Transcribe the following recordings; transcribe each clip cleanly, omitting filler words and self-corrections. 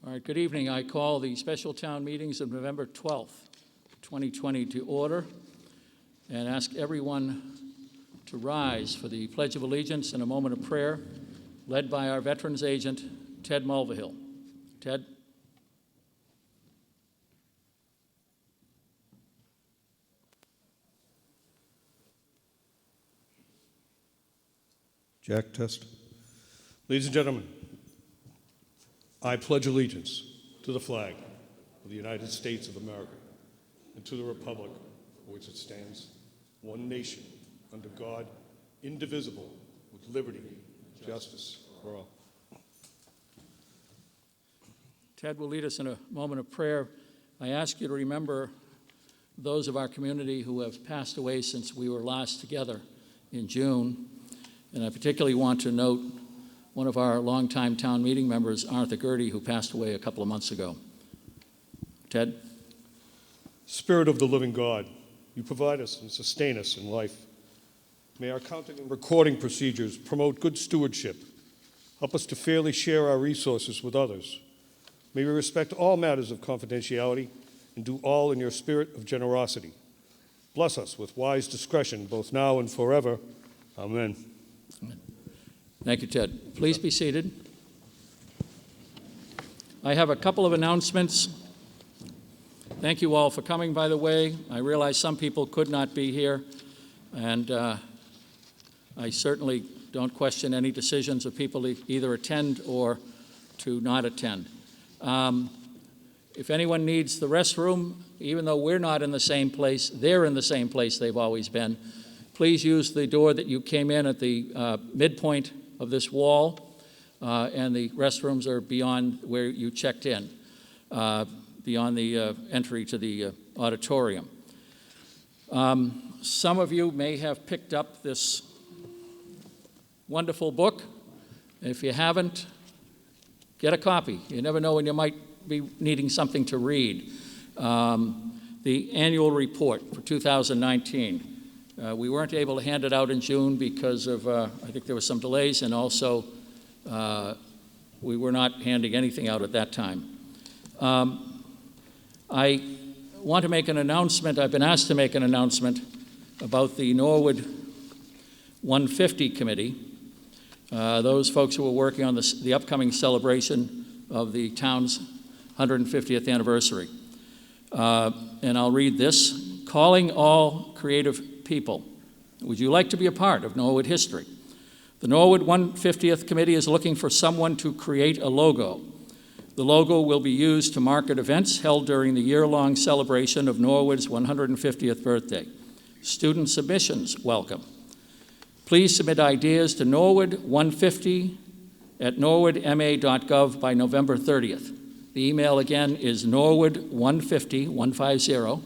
All right, good evening. I call the special town meetings of November 12th, 2020 to order and ask everyone to rise for the Pledge of Allegiance and a moment of prayer led by our Veterans Agent, Ted Mulvihill. Ted. Jack, test. Ladies and gentlemen, I pledge allegiance to the flag of the United States of America and to the republic for which it stands, one nation, under God, indivisible, with liberty and justice for all. Ted will lead us in a moment of prayer. I ask you to remember those of our community who have passed away since we were last together in June. And I particularly want to note one of our longtime town meeting members, Arthur Gertie, who passed away a couple of months ago. Ted? Spirit of the living God, you provide us and sustain us in life. May our counting and recording procedures promote good stewardship. Help us to fairly share our resources with others. May we respect all matters of confidentiality and do all in your spirit of generosity. Bless us with wise discretion, both now and forever. Amen. Amen. Thank you, Ted. Please be seated. I have a couple of announcements. Thank you all for coming, by the way. I realize some people could not be here, and I certainly don't question any decisions of people to either attend or to not attend. If anyone needs the restroom, even though we're not in the same place, they're in the same place they've always been. Please use the door that you came in at the midpoint of this wall, and the restrooms are beyond where you checked in, beyond the entry to the auditorium. Some of you may have picked up this wonderful book. If you haven't, get a copy. You never know when you might be needing something to read. The annual report for 2019. We weren't able to hand it out in June because of, I think there were some delays, and also we were not handing anything out at that time. I want to make an announcement. I've been asked to make an announcement about the Norwood 150 Committee, those folks who are working on the upcoming celebration of the town's 150th anniversary. And I'll read this. Calling all creative people. Would you like to be a part of Norwood history? The Norwood 150th Committee is looking for someone to create a logo. The logo will be used to market events held during the year-long celebration of Norwood's 150th birthday. Student submissions welcome. Please submit ideas to norwood150@norwoodma.gov by November 30th. The email again is norwood150,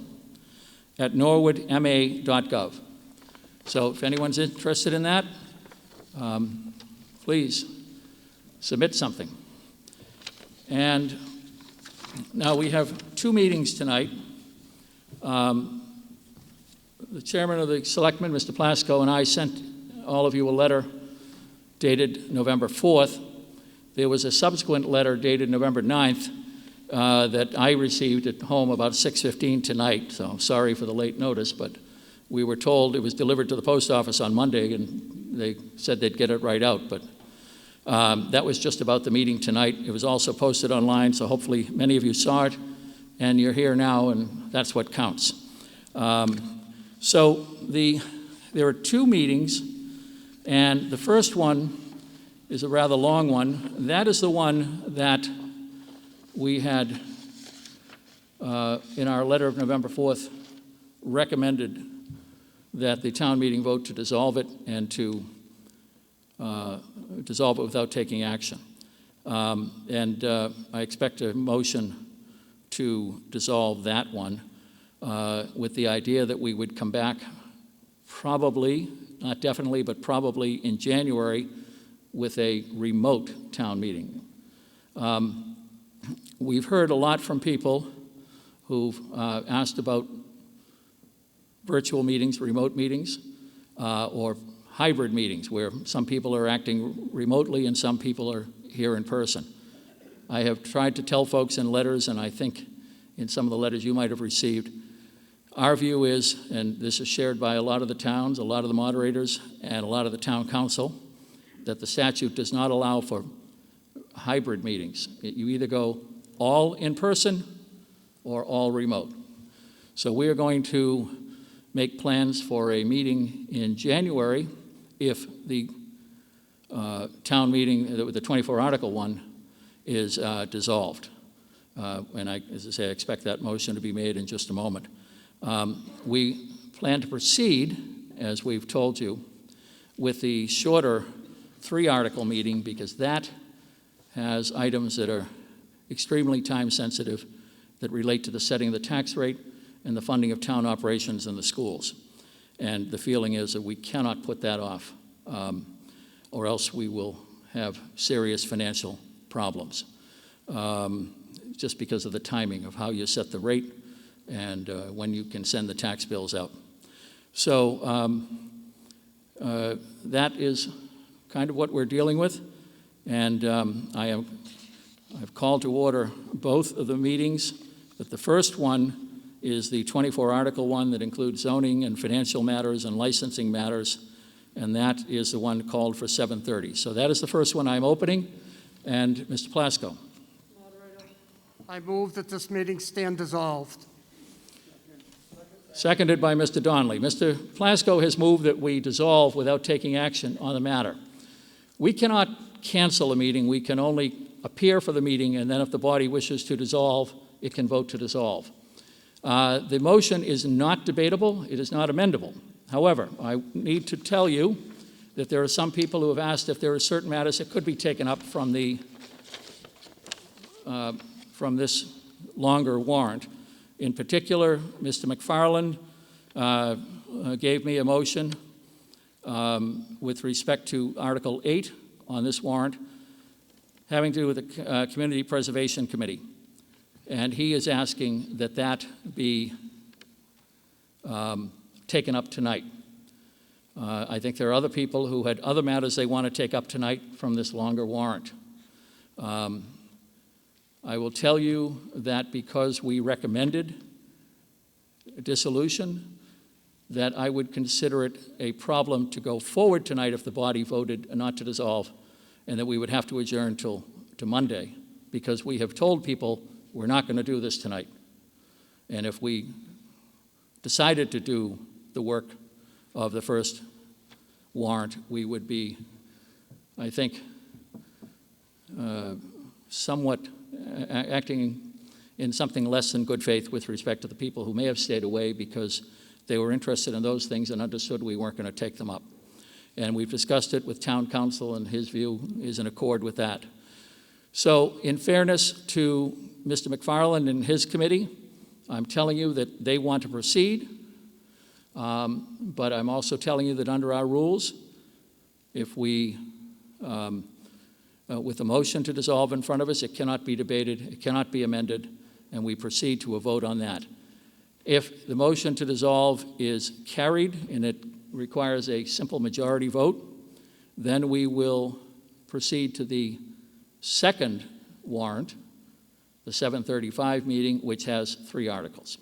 at norwoodma.gov. So if anyone's interested in that, please submit something. And now we have two meetings tonight. The chairman of the selectmen, Mr. Plasko, and I sent all of you a letter dated November 4th. There was a subsequent letter dated November 9th that I received at home about 6:15 tonight, so sorry for the late notice, but we were told it was delivered to the post office on Monday, and they said they'd get it right out, but that was just about the meeting tonight. It was also posted online, so hopefully many of you saw it, and you're here now, and that's what counts. So there are two meetings, and the first one is a rather long one. That is the one that we had, in our letter of November 4th, recommended that the town meeting vote to dissolve it and to dissolve it without taking action. I expect a motion to dissolve that one with the idea that we would come back probably, not definitely, but probably in January with a remote town meeting. We've heard a lot from people who've asked about virtual meetings, remote meetings, or hybrid meetings where some people are acting remotely and some people are here in person. I have tried to tell folks in letters, and I think in some of the letters you might have received, our view is, and this is shared by a lot of the towns, a lot of the moderators, and a lot of the town council, that the statute does not allow for hybrid meetings. You either go all in person or all remote. So we are going to make plans for a meeting in January if the town meeting, the 24-article one, is dissolved. And as I say, I expect that motion to be made in just a moment. We plan to proceed, as we've told you, with the shorter 3-article meeting because that has items that are extremely time-sensitive that relate to the setting of the tax rate and the funding of town operations in the schools. And the feeling is that we cannot put that off, or else we will have serious financial problems, just because of the timing of how you set the rate and when you can send the tax bills out. So that is kind of what we're dealing with, and I've called to order both of the meetings, but the first one is the 24-article one that includes zoning and financial matters and licensing matters, and that is the one called for 7:30. So that is the first one I'm opening, and Mr. Plasko. Moderator, I move that this meeting stand dissolved. Seconded by Mr. Donnelly. Mr. Plasko has moved that we dissolve without taking action on the matter. We cannot cancel a meeting. We can only appear for the meeting, and then if the body wishes to dissolve, it can vote to dissolve. The motion is not debatable. It is not amendable. However, I need to tell you that there are some people who have asked if there are certain matters that could be taken up from this longer warrant. In particular, Mr. McFarland gave me a motion with respect to Article 8 on this warrant having to do with the Community Preservation Committee. And he is asking that that be taken up tonight. I think there are other people who had other matters they want to take up tonight from this longer warrant. I will tell you that because we recommended dissolution, that I would consider it a problem to go forward tonight if the body voted not to dissolve, and that we would have to adjourn to Monday, because we have told people we're not going to do this tonight. And if we decided to do the work of the first warrant, we would be, I think, somewhat acting in something less than good faith with respect to the people who may have stayed away because they were interested in those things and understood we weren't going to take them up. And we've discussed it with town council, and his view is in accord with that. So in fairness to Mr. McFarland and his committee, I'm telling you that they want to proceed, but I'm also telling you that under our rules, if we, with a motion to dissolve in front of us, it cannot be debated, it cannot be amended, and we proceed to a vote on that. If the motion to dissolve is carried and it requires a simple majority vote, then we will proceed to the second warrant, the 7:35 meeting, which has 3 articles.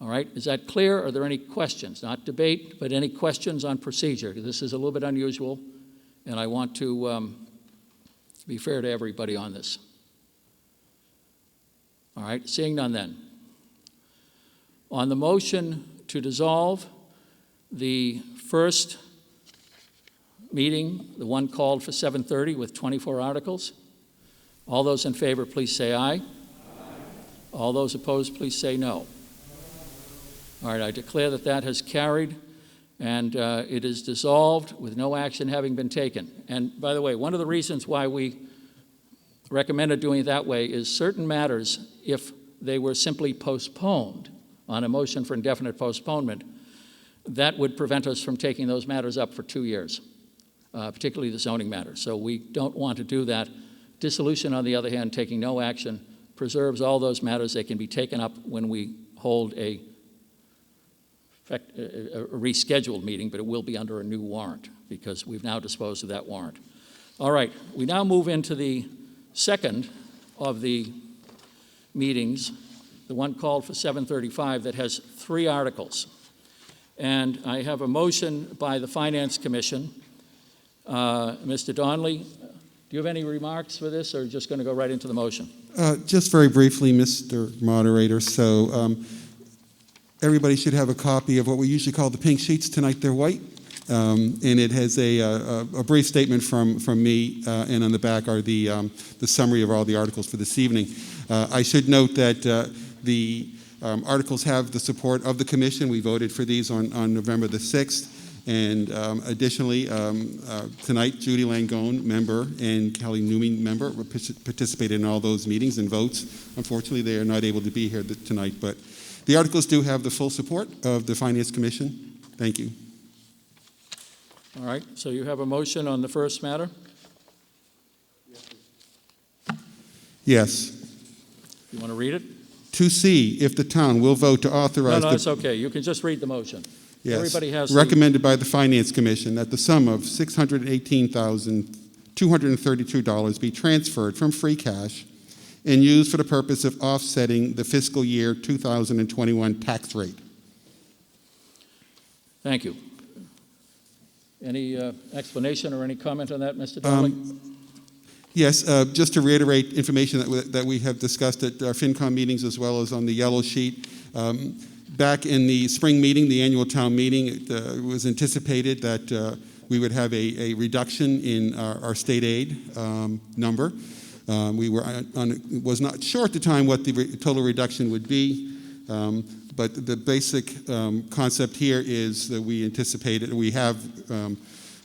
All right, is that clear? Are there any questions? Not debate, but any questions on procedure? This is a little bit unusual, and I want to be fair to everybody on this. All right, seeing none then. On the motion to dissolve, the first meeting, the one called for 7:30 with 24 articles, all those in favor, please say aye. Aye. All those opposed, please say no. All right, I declare that that has carried, and it is dissolved with no action having been taken. And by the way, one of the reasons why we recommended doing it that way is certain matters, if they were simply postponed on a motion for indefinite postponement, that would prevent us from taking those matters up for 2 years, particularly the zoning matters. So we don't want to do that. Dissolution, on the other hand, taking no action, preserves all those matters. They can be taken up when we hold a rescheduled meeting, but it will be under a new warrant because we've now disposed of that warrant. All right, we now move into the second of the meetings, the one called for 7:35 that has 3 articles. And I have a motion by the Finance Commission. Mr. Donnelly, do you have any remarks for this, or are you just going to go right into the motion? Just very briefly, Mr. Moderator. So everybody should have a copy of what we usually call the pink sheets. Tonight they're white. And it has a brief statement from me, and on the back are the summary of all the articles for this evening. I should note that the articles have the support of the Commission. We voted for these on November the 6th. And additionally, tonight, Judy Langone, member, and Kelly Newman, member, participated in all those meetings and votes. Unfortunately, they are not able to be here tonight, but the articles do have the full support of the Finance Commission. Thank you. All right, so you have a motion on the first matter? Yes. You want to read it? To see if the town will vote to authorize No, it's okay. You can just read the motion. Yes. Everybody has Recommended by the Finance Commission that the sum of $618,232 be transferred from free cash and used for the purpose of offsetting the fiscal year 2021 tax rate. Thank you. Any explanation or any comment on that, Mr. Donnelly? Yes, just to reiterate information that we have discussed at our FinCom meetings as well as on the yellow sheet. Back in the spring meeting, the annual town meeting, it was anticipated that we would have a reduction in our state aid number. We was not sure at the time what the total reduction would be, but the basic concept here is that we anticipated, we have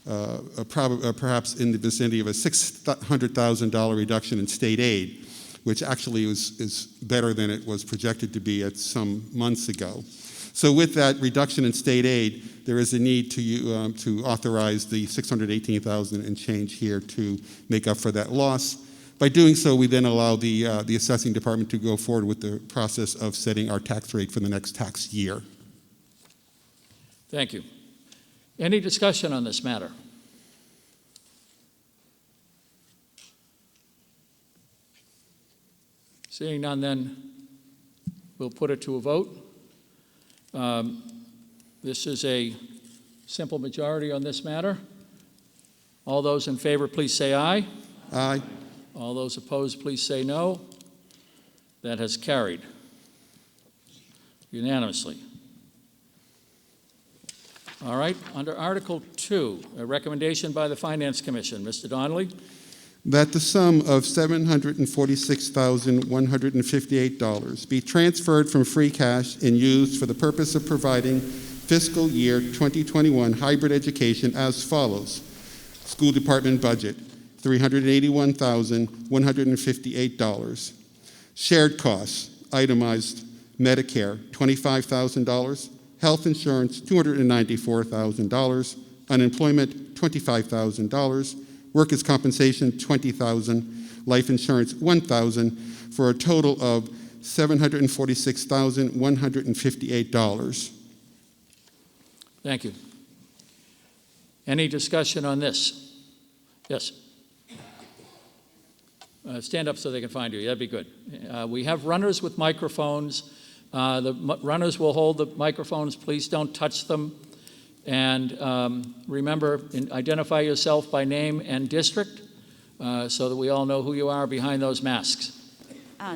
perhaps in the vicinity of a $600,000 reduction in state aid, which actually is better than it was projected to be at some months ago. So with that reduction in state aid, there is a need to authorize the $618,000 and change here to make up for that loss. By doing so, we then allow the assessing department to go forward with the process of setting our tax rate for the next tax year. Thank you. Any discussion on this matter? Seeing none, then we'll put it to a vote. This is a simple majority on this matter. All those in favor, please say aye. Aye. All those opposed, please say no. That has carried unanimously. All right, under Article 2, a recommendation by the Finance Commission. Mr. Donnelly? That the sum of $746,158 be transferred from free cash and used for the purpose of providing fiscal year 2021 hybrid education as follows. School department budget, $381,158. Shared costs, itemized Medicare, $25,000. Health insurance, $294,000. Unemployment, $25,000. Workers' compensation, $20,000. Life insurance, $1,000, for a total of $746,158. Thank you. Any discussion on this? Yes. Stand up so they can find you. That'd be good. We have runners with microphones. The runners will hold the microphones. Please don't touch them. And remember, identify yourself by name and district so that we all know who you are behind those masks.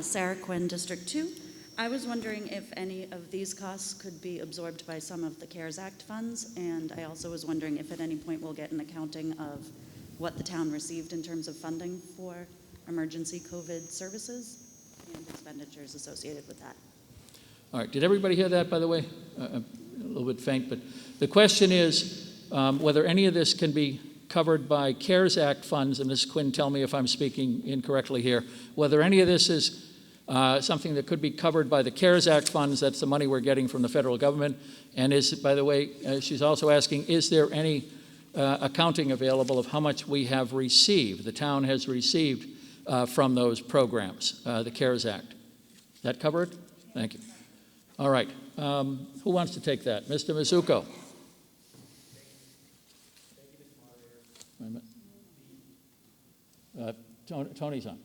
Sarah Quinn, District 2. I was wondering if any of these costs could be absorbed by some of the CARES Act funds, and I also was wondering if at any point we'll get an accounting of what the town received in terms of funding for emergency COVID services and expenditures associated with that. All right, did everybody hear that, by the way? A little bit faint, but the question is whether any of this can be covered by CARES Act funds, and Ms. Quinn, tell me if I'm speaking incorrectly here, whether any of this is something that could be covered by the CARES Act funds, that's the money we're getting from the federal government, and is, by the way, she's also asking, is there any accounting available of how much we have received, the town has received from those programs, the CARES Act. That covered? Thank you. All right. Who wants to take that? Mr. Mizuko. Tony's on.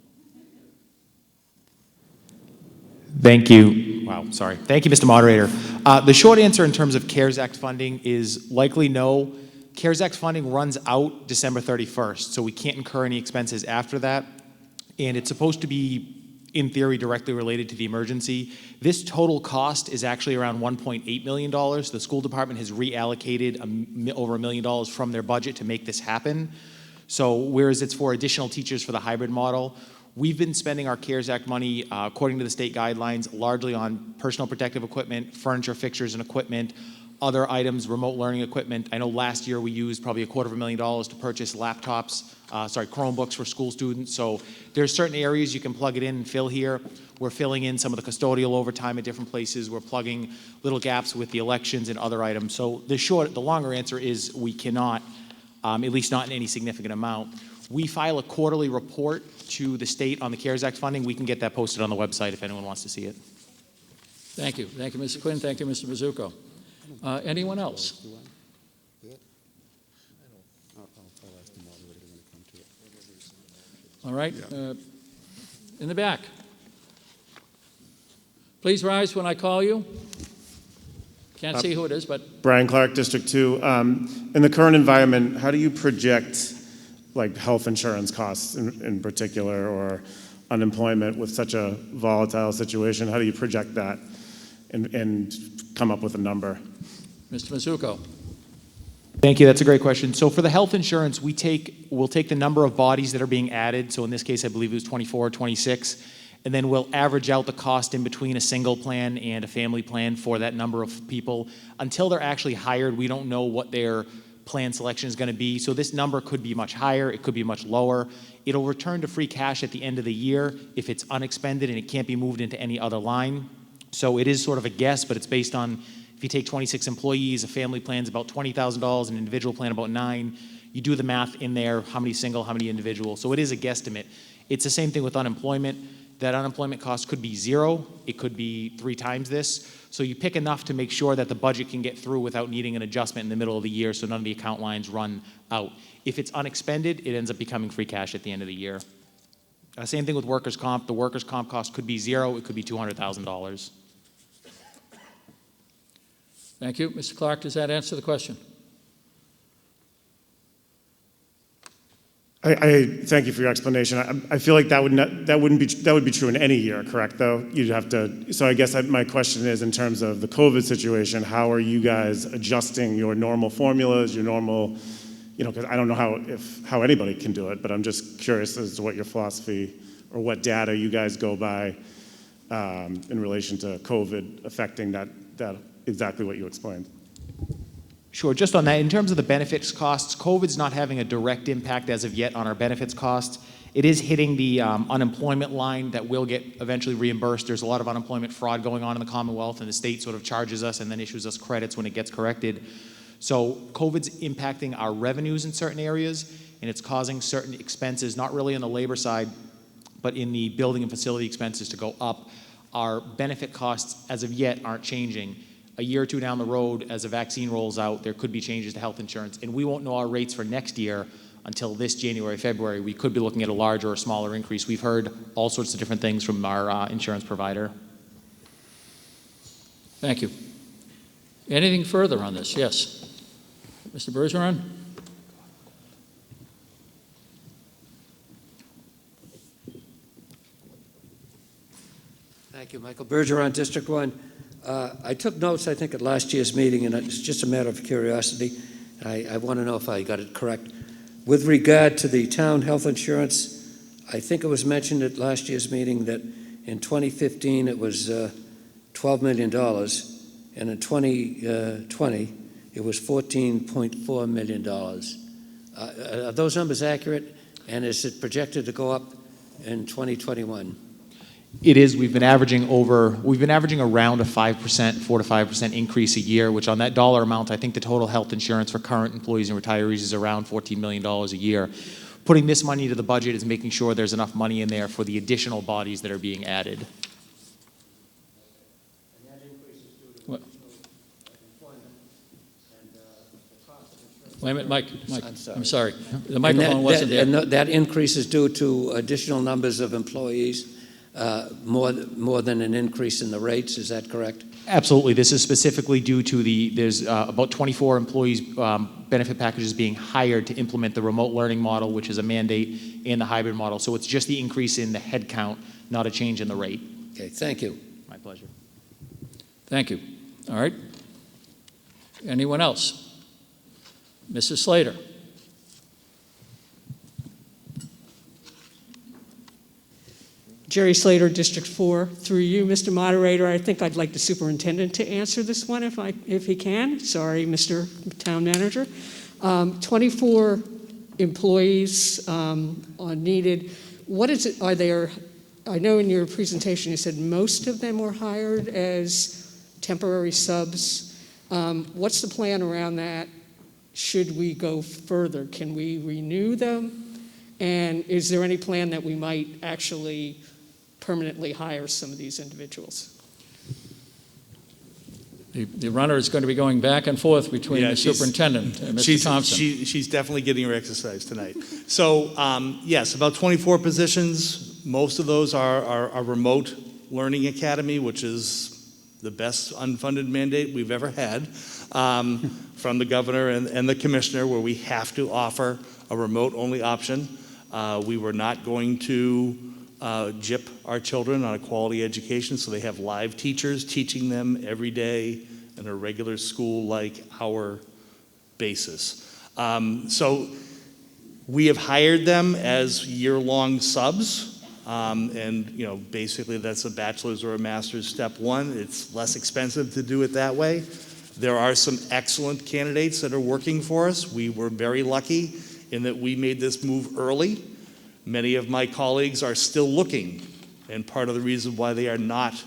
Thank you. Wow, sorry. Thank you, Mr. Moderator. The short answer in terms of CARES Act funding is likely no. CARES Act funding runs out December 31st, so we can't incur any expenses after that. And it's supposed to be, in theory, directly related to the emergency. This total cost is actually around $1.8 million. The school department has reallocated over $1 million from their budget to make this happen. So whereas it's for additional teachers for the hybrid model, we've been spending our CARES Act money, according to the state guidelines, largely on personal protective equipment, furniture, fixtures, and equipment, other items, remote learning equipment. I know last year we used probably $250,000 to purchase laptops, Chromebooks for school students. So there's certain areas you can plug it in and fill here. We're filling in some of the custodial overtime at different places. We're plugging little gaps with the elections and other items. So the longer answer is we cannot, at least not in any significant amount. We file a quarterly report to the state on the CARES Act funding. We can get that posted on the website if anyone wants to see it. Thank you. Thank you, Mr. Quinn. Thank you, Mr. Mizuko. Anyone else? All right. In the back. Please rise when I call you. Can't see who it is, but Brian Clark, District 2. In the current environment, how do you project like health insurance costs in particular, or unemployment with such a volatile situation? How do you project that and come up with a number? Mr. Mizuko. Thank you. That's a great question. So for the health insurance, we'll take the number of bodies that are being added. So in this case, I believe it was 24 or 26. And then we'll average out the cost in between a single plan and a family plan for that number of people. Until they're actually hired, we don't know what their plan selection is going to be. So this number could be much higher. It could be much lower. It'll return to free cash at the end of the year if it's unexpended and it can't be moved into any other line. So it is sort of a guess, but it's based on, if you take 26 employees, a family plan's about $20,000, an individual plan about $9,000. You do the math in there, how many single, how many individual. So it is a guesstimate. It's the same thing with unemployment. That unemployment cost could be 0. It could be 3 times this. So you pick enough to make sure that the budget can get through without needing an adjustment in the middle of the year, so none of the account lines run out. If it's unexpended, it ends up becoming free cash at the end of the year. Same thing with workers' comp. The workers' comp cost could be 0. It could be $200,000. Thank you. Mr. Clark, does that answer the question? I thank you for your explanation. I feel like that would be true in any year, correct? Though you'd have to. So I guess my question is, in terms of the COVID situation, how are you guys adjusting your normal formulas, your normal, because I don't know how anybody can do it, but I'm just curious as to what your philosophy or what data you guys go by in relation to COVID affecting that exactly what you explained. Sure, just on that, in terms of the benefits costs, COVID's not having a direct impact as of yet on our benefits costs. It is hitting the unemployment line that will get eventually reimbursed. There's a lot of unemployment fraud going on in the Commonwealth, and the state sort of charges us and then issues us credits when it gets corrected. So COVID's impacting our revenues in certain areas, and it's causing certain expenses, not really on the labor side, but in the building and facility expenses to go up. Our benefit costs, as of yet, aren't changing. A year or two down the road, as a vaccine rolls out, there could be changes to health insurance, and we won't know our rates for next year until this January, February. We could be looking at a larger or smaller increase. We've heard all sorts of different things from our insurance provider. Thank you. Anything further on this? Yes. Mr. Bergeron? Thank you, Michael Bergeron, District 1. I took notes, I think, at last year's meeting, and it's just a matter of curiosity. I want to know if I got it correct. With regard to the town health insurance, I think it was mentioned at last year's meeting that in 2015 it was $12 million, and in 2020 it was $14.4 million. Are those numbers accurate, and is it projected to go up in 2021? It is. We've been averaging around a 5%, 4 to 5% increase a year, which on that dollar amount, I think the total health insurance for current employees and retirees is around $14 million a year. Putting this money into the budget is making sure there's enough money in there for the additional bodies that are being added. And that increase is due to employment and the cost of insurance. Wait a minute, Mike. I'm sorry. The And microphone wasn't there. And that increase is due to additional numbers of employees. more than an increase in the rates, is that correct? Absolutely. This is specifically due to there's about 24 employees benefit packages being hired to implement the remote learning model, which is a mandate, and the hybrid model. So it's just the increase in the head count, not a change in the rate. Okay, thank you. My pleasure. Thank you. All right. Anyone else? Mrs. Slater. Jerry Slater, District 4. Through you, Mr. Moderator, I think I'd like the superintendent to answer this one if he can. Sorry, Mr. Town Manager. 24 employees are needed. What is it, I know in your presentation you said most of them were hired as temporary subs. What's the plan around that? Should we go further? Can we renew them? And is there any plan that we might actually permanently hire some of these individuals? The runner is going to be going back and forth between the superintendent and Mr. Thompson. She's definitely getting her exercise tonight. So, yes, about 24 positions. Most of those are a remote learning academy, which is the best unfunded mandate we've ever had from the governor and the commissioner, where we have to offer a remote-only option. We were not going to gyp our children on a quality education, so they have live teachers teaching them every day in a regular school-like hour basis. So we have hired them as year-long subs, and basically that's a bachelor's or a master's step one. It's less expensive to do it that way. There are some excellent candidates that are working for us. We were very lucky in that we made this move early. Many of my colleagues are still looking, and part of the reason why they are not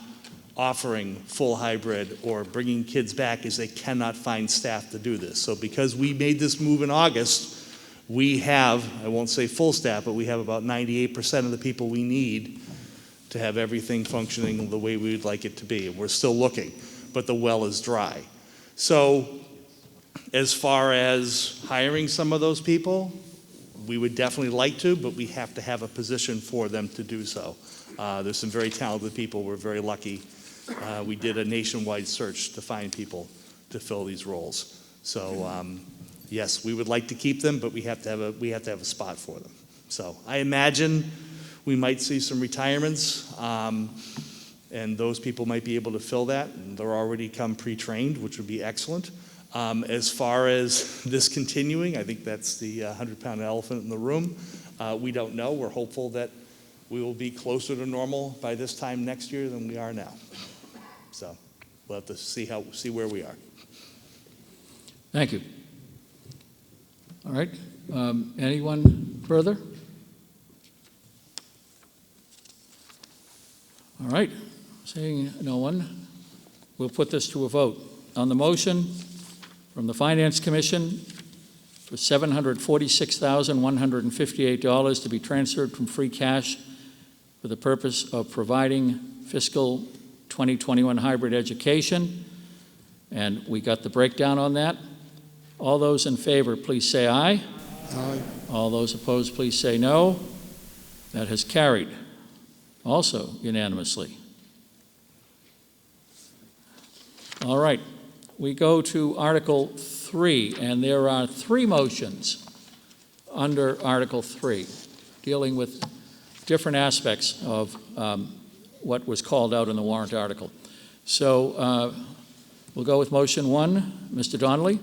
offering full hybrid or bringing kids back is they cannot find staff to do this. So because we made this move in August, we have, I won't say full staff, but we have about 98% of the people we need to have everything functioning the way we would like it to be. And we're still looking, but the well is dry. So as far as hiring some of those people, we would definitely like to, but we have to have a position for them to do so. There's some very talented people. We're very lucky. We did a nationwide search to find people to fill these roles. So yes, we would like to keep them, but we have to have a spot for them. So I imagine we might see some retirements, and those people might be able to fill that. And they're already come pre-trained, which would be excellent. As far as this continuing, I think that's the 100-pound elephant in the room. We don't know. We're hopeful that we will be closer to normal by this time next year than we are now. So we'll have to see where we are. Thank you. All right. Anyone further? All right. Seeing no one, we'll put this to a vote. On the motion from the Finance Commission for $746,158 to be transferred from free cash for the purpose of providing fiscal 2021 hybrid education. And we got the breakdown on that. All those in favor, please say aye. Aye. All those opposed, please say no. That has carried, also unanimously. All right. We go to Article 3, and there are 3 motions under Article 3 dealing with different aspects of what was called out in the warrant article. So we'll go with motion 1. Mr. Donnelly?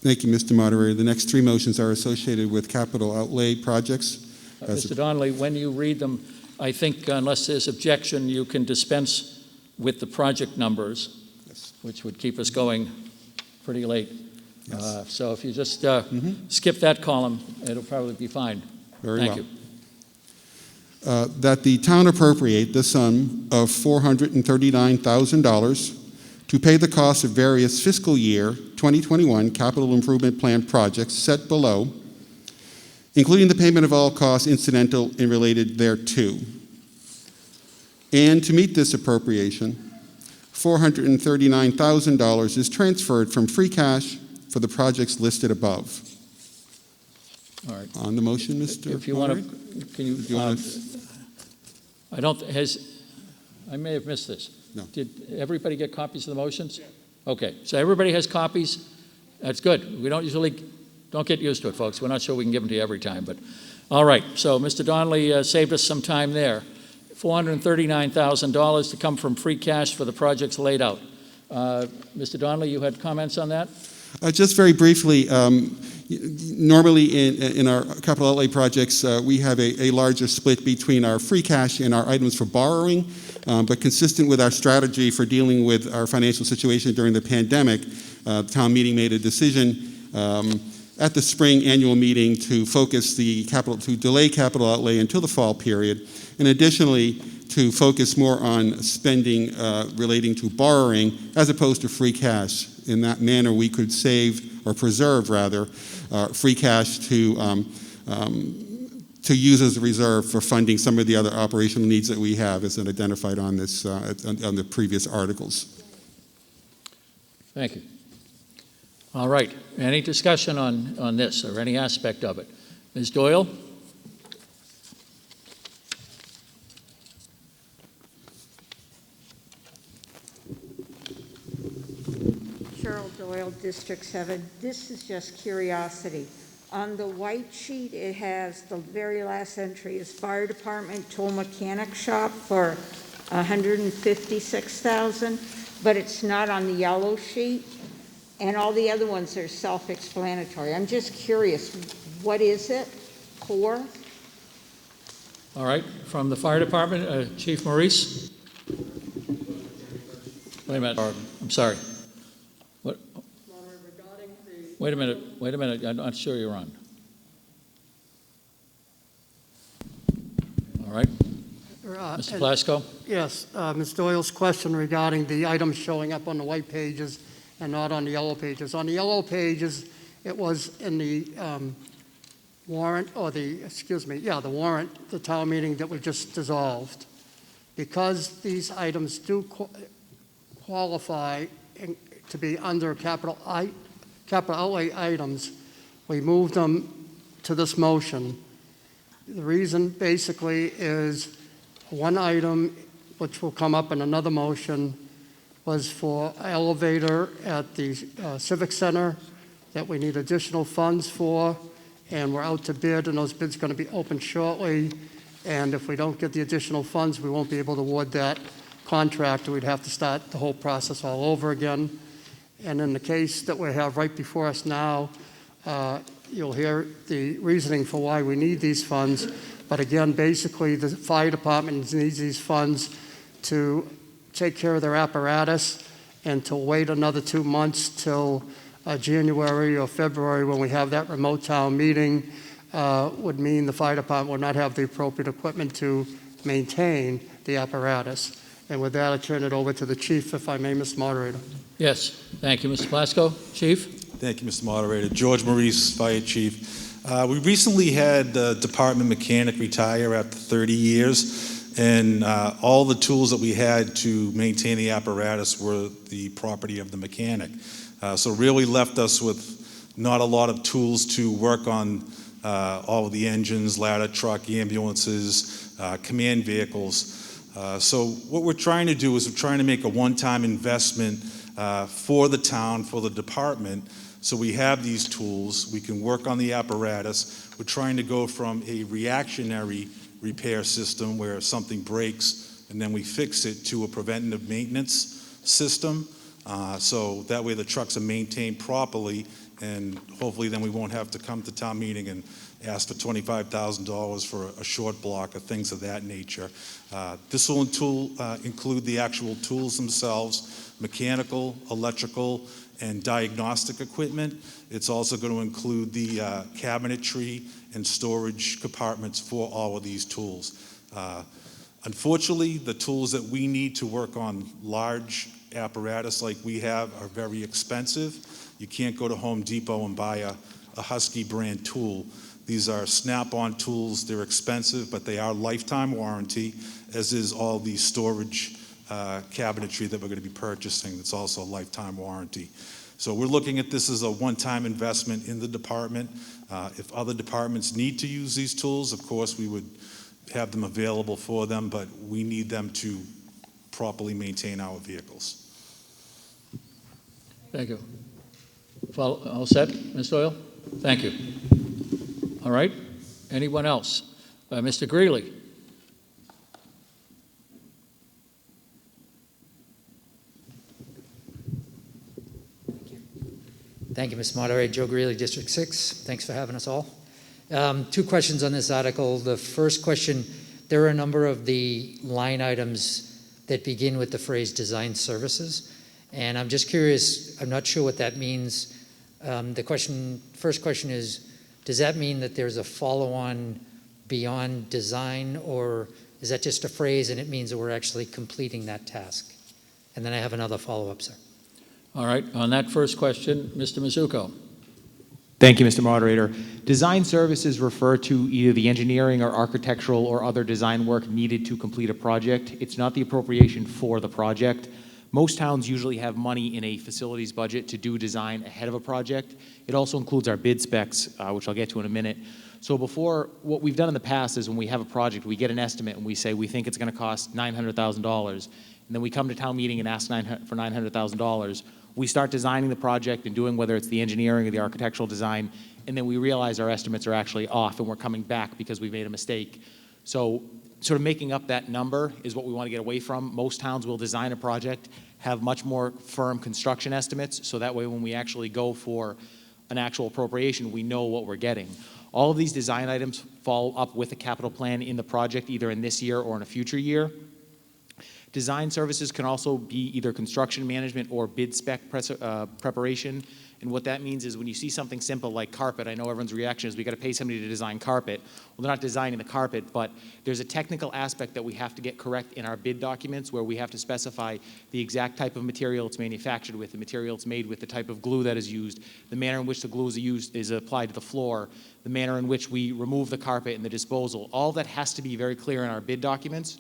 Thank you, Mr. Moderator. The next 3 motions are associated with capital outlay projects. Mr. Donnelly, when you read them, I think unless there's objection, you can dispense with the project numbers, which would keep us going pretty late. Yes. So if you just skip that column, it'll probably be fine. Very Thank well. you. That the town appropriate the sum of $439,000 to pay the cost of various fiscal year 2021 capital improvement plan projects set below, including the payment of all costs incidental and related thereto. And to meet this appropriation, $439,000 is transferred from free cash for the projects listed above. All right. On the motion, Mr. If you want Moderator? to, can you, Do you want to I may have missed this. No. Did everybody get copies of the motions? Okay, so everybody has copies. That's good. We don't get used to it, folks. We're not sure we can give them to you every time, but all right. So Mr. Donnelly saved us some time there. $439,000 to come from free cash for the projects laid out. Mr. Donnelly, you had comments on that? Just very briefly, normally in our capital outlay projects, we have a larger split between our free cash and our items for borrowing, but consistent with our strategy for dealing with our financial situation during the pandemic, the town meeting made a decision at the spring annual meeting to delay capital outlay until the fall period, and additionally to focus more on spending relating to borrowing as opposed to free cash. In that manner, we could save, or preserve rather, free cash to use as a reserve for funding some of the other operational needs that we have, as identified on this on the previous articles. Thank you. All right. Any discussion on this or any aspect of it? Ms. Doyle? Cheryl Doyle, District 7. This is just curiosity. On the white sheet, it has the very last entry is fire department tool mechanic shop for $156,000, but it's not on the yellow sheet, and all the other ones are self-explanatory. I'm just curious, what is it for? All right. From the fire department, Chief Maurice? Wait a minute. I'm sorry. What? Wait a minute. I'm not sure you're on. All right. Mr. Plasko? Yes, Ms. Doyle's question regarding the items showing up on the white pages and not on the yellow pages. On the yellow pages, it was in the warrant, or the warrant, the town meeting that we just dissolved. Because these items do qualify to be under capital outlay items, we moved them to this motion. The reason basically is one item, which will come up in another motion, was for elevator at the Civic Center that we need additional funds for, and we're out to bid, and those bids are going to be open shortly. And if we don't get the additional funds, we won't be able to award that contract, and we'd have to start the whole process all over again. And in the case that we have right before us now, you'll hear the reasoning for why we need these funds. But again, basically, the fire department needs these funds to take care of their apparatus, and to wait another 2 months till January or February when we have that remote town meeting would mean the fire department would not have the appropriate equipment to maintain the apparatus. And with that, I turn it over to the chief, if I may, Mr. Moderator. Yes. Thank you, Mr. Plasko. Chief? Thank you, Mr. Moderator. George Maurice, Fire Chief. We recently had the department mechanic retire after 30 years, and all the tools that we had to maintain the apparatus were the property of the mechanic. So really left us with not a lot of tools to work on all of the engines, ladder truck, ambulances, command vehicles. So what we're trying to do is we're trying to make a one-time investment for the town, for the department, so we have these tools, we can work on the apparatus. We're trying to go from a reactionary repair system where something breaks and then we fix it to a preventative maintenance system. So that way the trucks are maintained properly, and hopefully then we won't have to come to town meeting and ask for $25,000 for a short block or things of that nature. This will include the actual tools themselves, mechanical, electrical, and diagnostic equipment. It's also going to include the cabinetry and storage compartments for all of these tools. Unfortunately, the tools that we need to work on large apparatus like we have are very expensive. You can't go to Home Depot and buy a Husky brand tool. These are snap-on tools. They're expensive, but they are lifetime warranty, as is all the storage cabinetry that we're going to be purchasing. It's also a lifetime warranty. So we're looking at this as a one-time investment in the department. If other departments need to use these tools, of course, we would have them available for them, but we need them to properly maintain our vehicles. Thank you. All set, Ms. Doyle? Thank you. All right. Anyone else? Mr. Greeley? Thank you, Mr. Moderator. Joe Greeley, District 6. Thanks for having us all. Two questions on this article. The first question, there are a number of the line items that begin with the phrase design services. And I'm just curious, I'm not sure what that means. First question is, does that mean that there's a follow-on beyond design, or is that just a phrase and it means that we're actually completing that task? And then I have another follow-up, sir. All right. On that first question, Mr. Mizuko. Thank you, Mr. Moderator. Design services refer to either the engineering or architectural or other design work needed to complete a project. It's not the appropriation for the project. Most towns usually have money in a facilities budget to do design ahead of a project. It also includes our bid specs, which I'll get to in a minute. So what we've done in the past is when we have a project, we get an estimate and we say we think it's going to cost $900,000. And then we come to town meeting and ask for $900,000. We start designing the project and doing whether it's the engineering or the architectural design, and then we realize our estimates are actually off and we're coming back because we made a mistake. So sort of making up that number is what we want to get away from. Most towns will design a project, have much more firm construction estimates, so that way when we actually go for an actual appropriation, we know what we're getting. All of these design items follow up with a capital plan in the project, either in this year or in a future year. Design services can also be either construction management or bid spec preparation. And what that means is when you see something simple like carpet, I know everyone's reaction is we got to pay somebody to design carpet. Well, they're not designing the carpet, but there's a technical aspect that we have to get correct in our bid documents where we have to specify the exact type of material it's manufactured with, the material it's made with, the type of glue that is used, the manner in which the glue is applied to the floor, the manner in which we remove the carpet and the disposal. All that has to be very clear in our bid documents.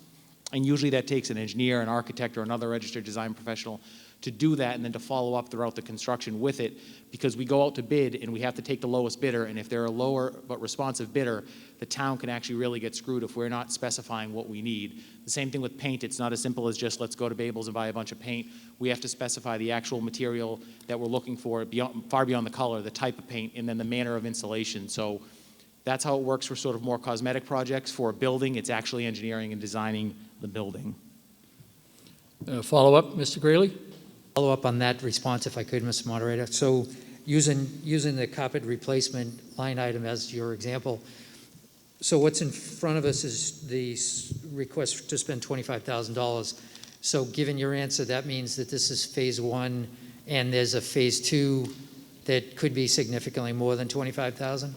And usually that takes an engineer, an architect, or another registered design professional to do that and then to follow up throughout the construction with it, because we go out to bid and we have to take the lowest bidder, and if they're a lower but responsive bidder, the town can actually really get screwed if we're not specifying what we need. The same thing with paint. It's not as simple as just let's go to Babel's and buy a bunch of paint. We have to specify the actual material that we're looking for, far beyond the color, the type of paint, and then the manner of installation. So that's how it works for sort of more cosmetic projects. For a building, it's actually engineering and designing the building. Follow up, Mr. Greeley? Follow up on that response, if I could, Mr. Moderator. So using the carpet replacement line item as your example, so what's in front of us is the request to spend $25,000. So given your answer, that means that this is phase one and there's a phase two that could be significantly more than $25,000?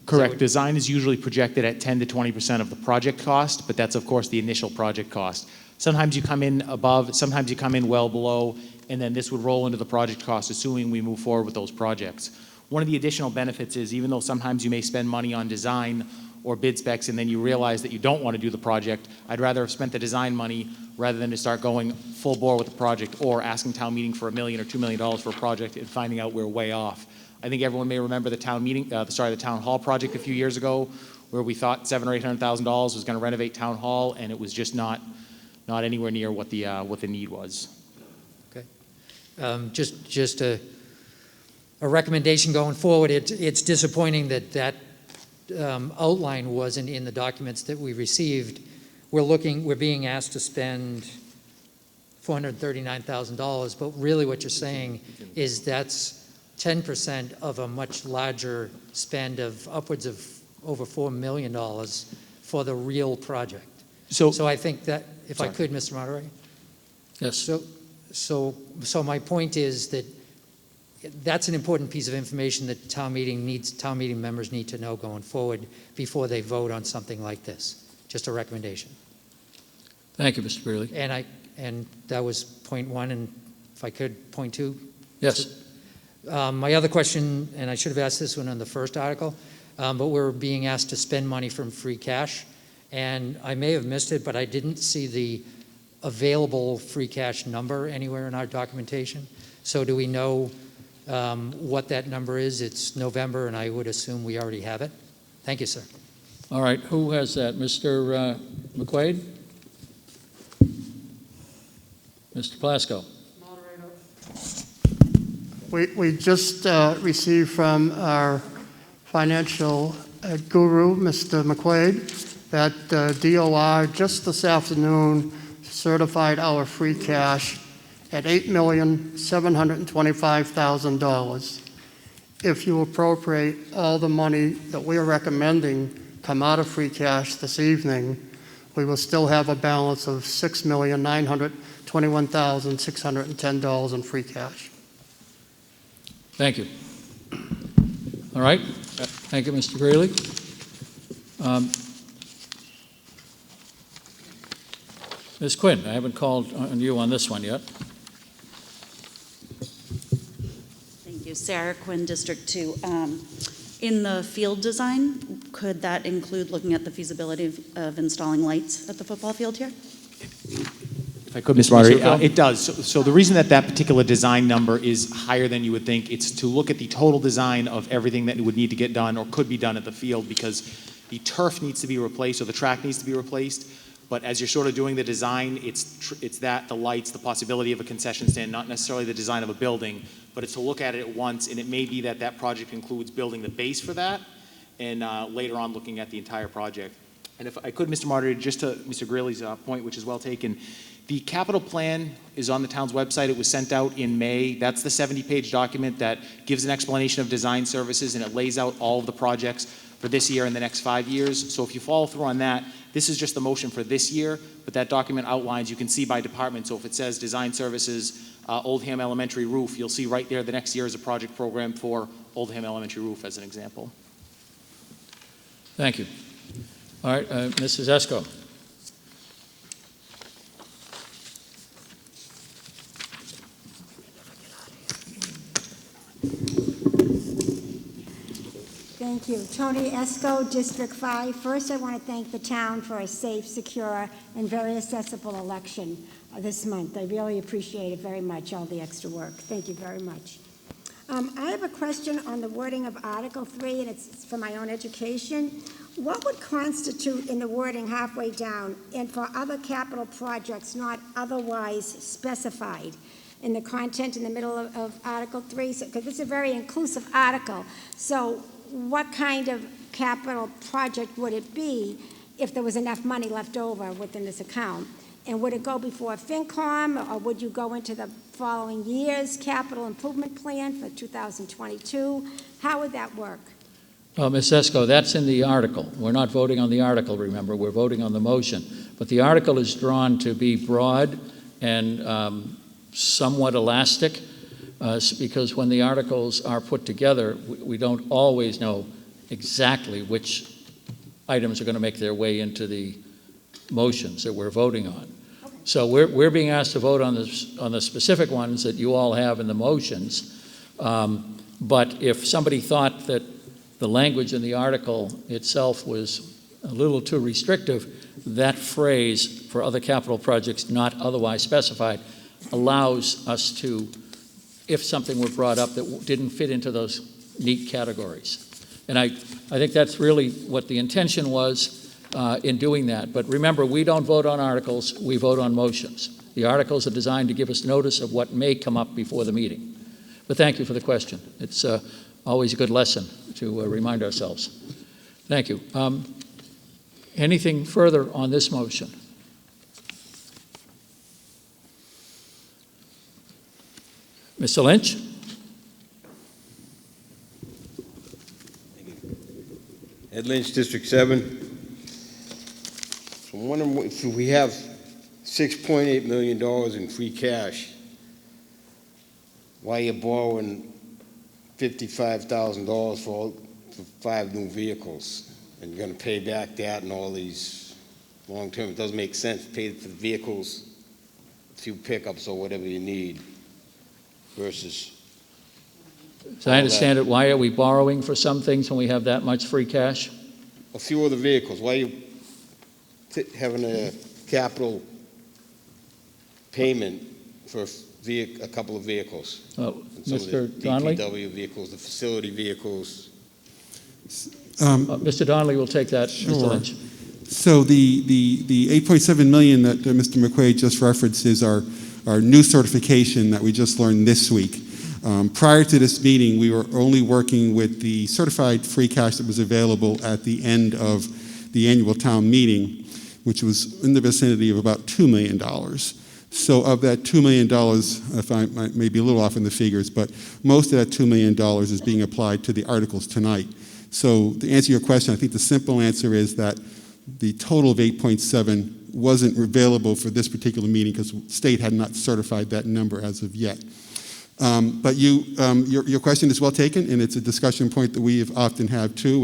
Correct. Design is usually projected at 10 to 20% of the project cost, but that's of course the initial project cost. Sometimes you come in above, sometimes you come in well below, and then this would roll into the project cost, assuming we move forward with those projects. One of the additional benefits is even though sometimes you may spend money on design or bid specs and then you realize that you don't want to do the project, I'd rather have spent the design money rather than to start going full bore with the project or asking town meeting for $1 million or $2 million for a project and finding out we're way off. I think everyone may remember the the town hall project a few years ago, where we thought $700,000 or $800,000 was going to renovate town hall, and it was just not anywhere near what the need was. Okay. Just a recommendation going forward. It's disappointing that outline wasn't in the documents that we received. We're being asked to spend $439,000, but really what you're saying is that's 10% of a much larger spend of upwards of over $4 million for the real project. So I think that, if I could, Mr. Moderator? Yes. So my point is that that's an important piece of information that town meeting members need to know going forward before they vote on something like this. Just a recommendation. Thank you, Mr. Greeley. And that was point one, and if I could, point two? Yes. My other question, and I should have asked this one on the first article, but we're being asked to spend money from free cash, and I may have missed it, but I didn't see the available free cash number anywhere in our documentation. So do we know what that number is? It's November, and I would assume we already have it. Thank you, sir. All right, who has that? Mr. McQuaid? Mr. Plasko? We just received from our financial guru, Mr. McQuaid, that DOR just this afternoon certified our free cash at $8,725,000. If you appropriate all the money that we are recommending come out of free cash this evening, we will still have a balance of $6,921,610 in free cash. Thank you. All right. Thank you, Mr. Greeley. Ms. Quinn, I haven't called on you on this one yet. Thank you. Sarah Quinn, District 2. In the field design, could that include looking at the feasibility of installing lights at the football field here? If I could, Mr. Moderator, it does. So the reason that particular design number is higher than you would think, it's to look at the total design of everything that would need to get done or could be done at the field, because the turf needs to be replaced or the track needs to be replaced. But as you're sort of doing the design, it's that, the lights, the possibility of a concession stand, not necessarily the design of a building, but it's to look at it at once, and it may be that that project includes building the base for that, and later on looking at the entire project. And if I could, Mr. Moderator, just to Mr. Greeley's point, which is well taken, the capital plan is on the town's website. It was sent out in May. That's the 70-page document that gives an explanation of design services, and it lays out all of the projects for this year and the next 5 years. So if you follow through on that, this is just the motion for this year, but that document outlines, you can see by department. So if it says design services, Oldham Elementary roof, you'll see right there the next year is a project program for Oldham Elementary roof as an example. Thank you. All right, Mrs. Esco. Thank you. Tony Esco, District 5. First, I want to thank the town for a safe, secure, and very accessible election this month. I really appreciate it very much, all the extra work. Thank you very much. I have a question on the wording of Article 3, and it's for my own education. What would constitute in the wording halfway down, and for other capital projects not otherwise specified, in the content in the middle of Article 3? Because this is a very inclusive article. So what kind of capital project would it be if there was enough money left over within this account? And would it go before FinCom, or would you go into the following year's capital improvement plan for 2022? How would that work? Ms. Esco, that's in the article. We're not voting on the article, remember. We're voting on the motion. But the article is drawn to be broad and somewhat elastic, because when the articles are put together, we don't always know exactly which items are going to make their way into the motions that we're voting on. Okay. So we're being asked to vote on the specific ones that you all have in the motions. But if somebody thought that the language in the article itself was a little too restrictive, that phrase, for other capital projects not otherwise specified, allows us to, if something were brought up that didn't fit into those neat categories. And I think that's really what the intention was in doing that. But remember, we don't vote on articles, we vote on motions. The articles are designed to give us notice of what may come up before the meeting. But thank you for the question. It's always a good lesson to remind ourselves. Thank you. Anything further on this motion? Mr. Lynch? Ed Lynch, District 7. So I'm wondering if we have $6.8 million in free cash, why you're borrowing $55,000 for 5 new vehicles, and you're going to pay back that and all these long term. It doesn't make sense to pay for the vehicles, a few pickups or whatever you need, versus. So I understand it. Why are we borrowing for some things when we have that much free cash? A few other vehicles. Why are you having a capital payment for a couple of vehicles? Mr. Donnelly? DPW vehicles, the facility vehicles. Mr. Donnelly will take that, Mr. Sure. Lynch. So the 8.7 million that Mr. McQuaid just referenced is our new certification that we just learned this week. Prior to this meeting, we were only working with the certified free cash that was available at the end of the annual town meeting, which was in the vicinity of about $2 million. So of that $2 million, if I may be a little off in the figures, but most of that $2 million is being applied to the articles tonight. So to answer your question, I think the simple answer is that the total of 8.7 wasn't available for this particular meeting because the state had not certified that number as of yet. But your question is well taken, and it's a discussion point that we have often have too.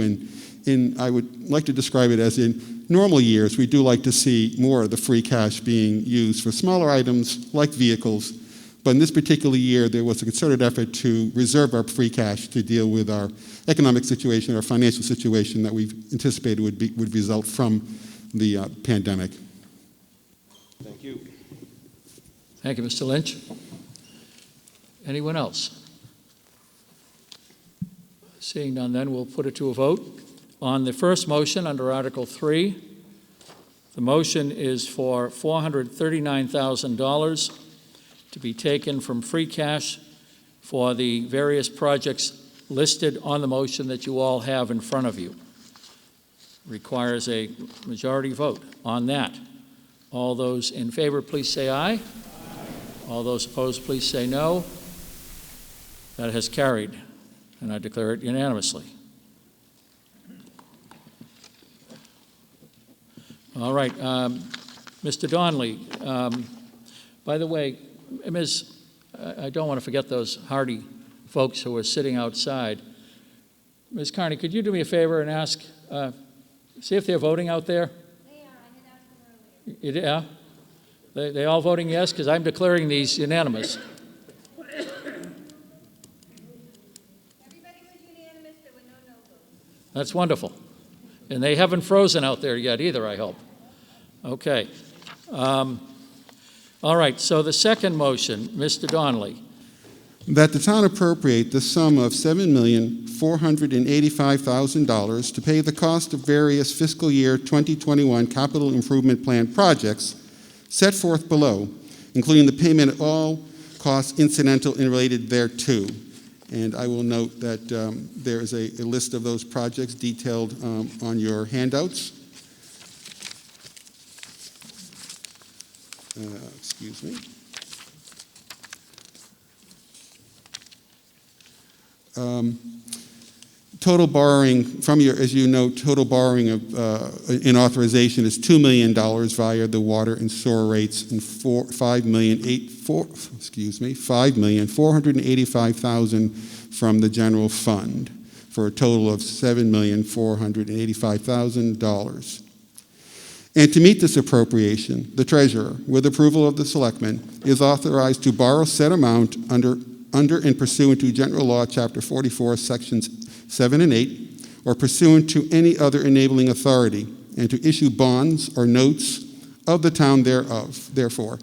And I would like to describe it as in normal years, we do like to see more of the free cash being used for smaller items like vehicles. But in this particular year, there was a concerted effort to reserve our free cash to deal with our economic situation, our financial situation that we've anticipated would result from the pandemic. Thank you. Thank you, Mr. Lynch. Anyone else? Seeing none, then we'll put it to a vote. On the first motion under Article 3, the motion is for $439,000 to be taken from free cash for the various projects listed on the motion that you all have in front of you. Requires a majority vote on that. All those in favor, please say aye. All those opposed, please say no. That has carried, and I declare it unanimously. All right, Mr. Donnelly, by the way, Ms., I don't want to forget those hardy folks who are sitting outside. Ms. Carney, could you do me a favor and ask, see if they're voting out there? They are. I had asked them earlier. Yeah? They all voting yes? Because I'm declaring these unanimous. Everybody was unanimous. There were no votes. That's wonderful. And they haven't frozen out there yet either, I hope. Okay. All right, so the second motion, Mr. Donnelly. That the town appropriate the sum of $7,485,000 to pay the cost of various fiscal year 2021 capital improvement plan projects set forth below, including the payment of all costs incidental and related thereto. And I will note that there is a list of those projects detailed on your handouts. Excuse me. Total borrowing from your, as you know, total borrowing of in authorization is $2 million via the water and sewer rates, and $5,485,000 from the general fund, for a total of $7,485,000. And to meet this appropriation, the treasurer, with approval of the selectmen, is authorized to borrow said amount under and pursuant to General Law, Chapter 44, Sections 7 and 8, or pursuant to any other enabling authority, and to issue bonds or notes of the town thereof. Therefore,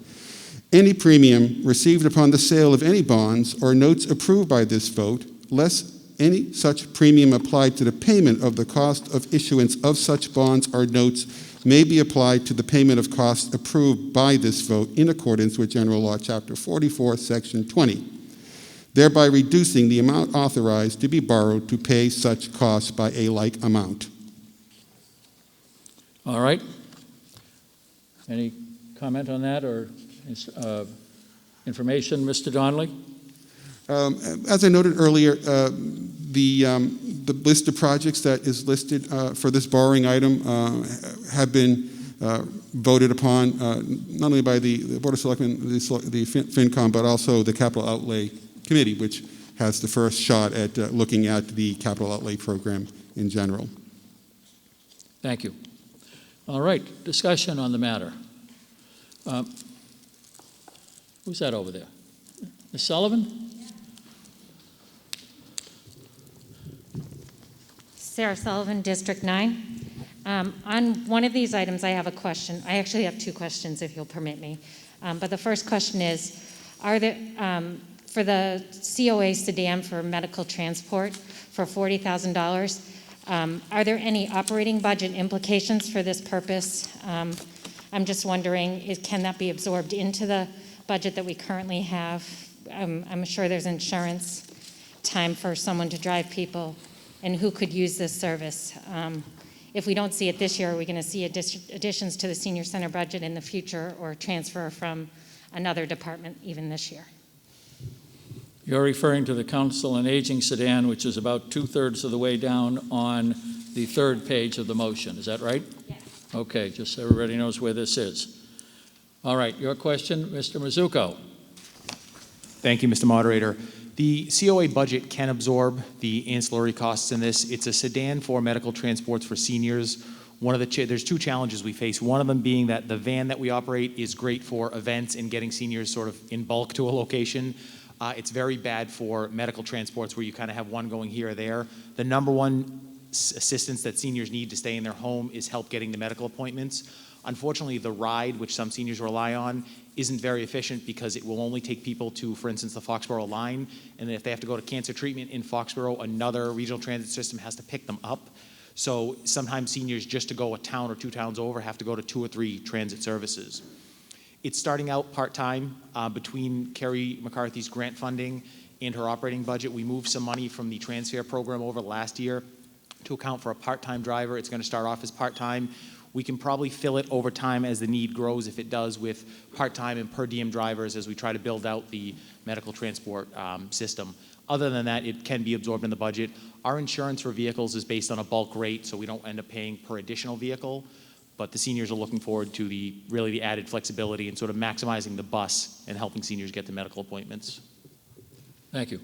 any premium received upon the sale of any bonds or notes approved by this vote, less any such premium applied to the payment of the cost of issuance of such bonds or notes, may be applied to the payment of costs approved by this vote in accordance with General Law, Chapter 44, Section 20, thereby reducing the amount authorized to be borrowed to pay such costs by a like amount. All right. Any comment on that or information, Mr. Donnelly? As I noted earlier, the list of projects that is listed for this borrowing item have been voted upon not only by the Board of Selectmen, the FinCom, but also the Capital Outlay Committee, which has the first shot at looking at the capital outlay program in general. Thank you. All right, discussion on the matter. Who's that over there? Ms. Sullivan? Sarah Sullivan, District 9. On one of these items, I have a question. I actually have two questions, if you'll permit me. But the first question is, are there, for the COA sedan for medical transport for $40,000, Are there any operating budget implications for this purpose? I'm just wondering, can that be absorbed into the budget that we currently have? I'm sure there's insurance, time for someone to drive people, and who could use this service. If we don't see it this year, are we going to see additions to the senior center budget in the future, or transfer from another department even this year? You're referring to the Council on Aging sedan, which is about 2/3 of the way down on the third page of the motion. Is that right? Yes. Okay, just so everybody knows where this is. All right, your question, Mr. Mizuko. Thank you, Mr. Moderator. The COA budget can absorb the ancillary costs in this. It's a sedan for medical transports for seniors. There's two challenges we face. One of them being that the van that we operate is great for events and getting seniors sort of in bulk to a location. It's very bad for medical transports where you kind of have one going here or there. The number one assistance that seniors need to stay in their home is help getting the medical appointments. Unfortunately, the ride, which some seniors rely on, isn't very efficient because it will only take people to, for instance, the Foxborough line, and then if they have to go to cancer treatment in Foxborough, another regional transit system has to pick them up. So sometimes seniors, just to go a town or two towns over, have to go to 2 or 3 transit services. It's starting out part-time between Kerry McCarthy's grant funding and her operating budget. We moved some money from the transfer program over last year to account for a part-time driver. It's going to start off as part-time. We can probably fill it over time as the need grows, if it does, with part-time and per diem drivers as we try to build out the medical transport system. Other than that, it can be absorbed in the budget. Our insurance for vehicles is based on a bulk rate, so we don't end up paying per additional vehicle. But the seniors are looking forward to the added flexibility and sort of maximizing the bus and helping seniors get to medical appointments. Thank you.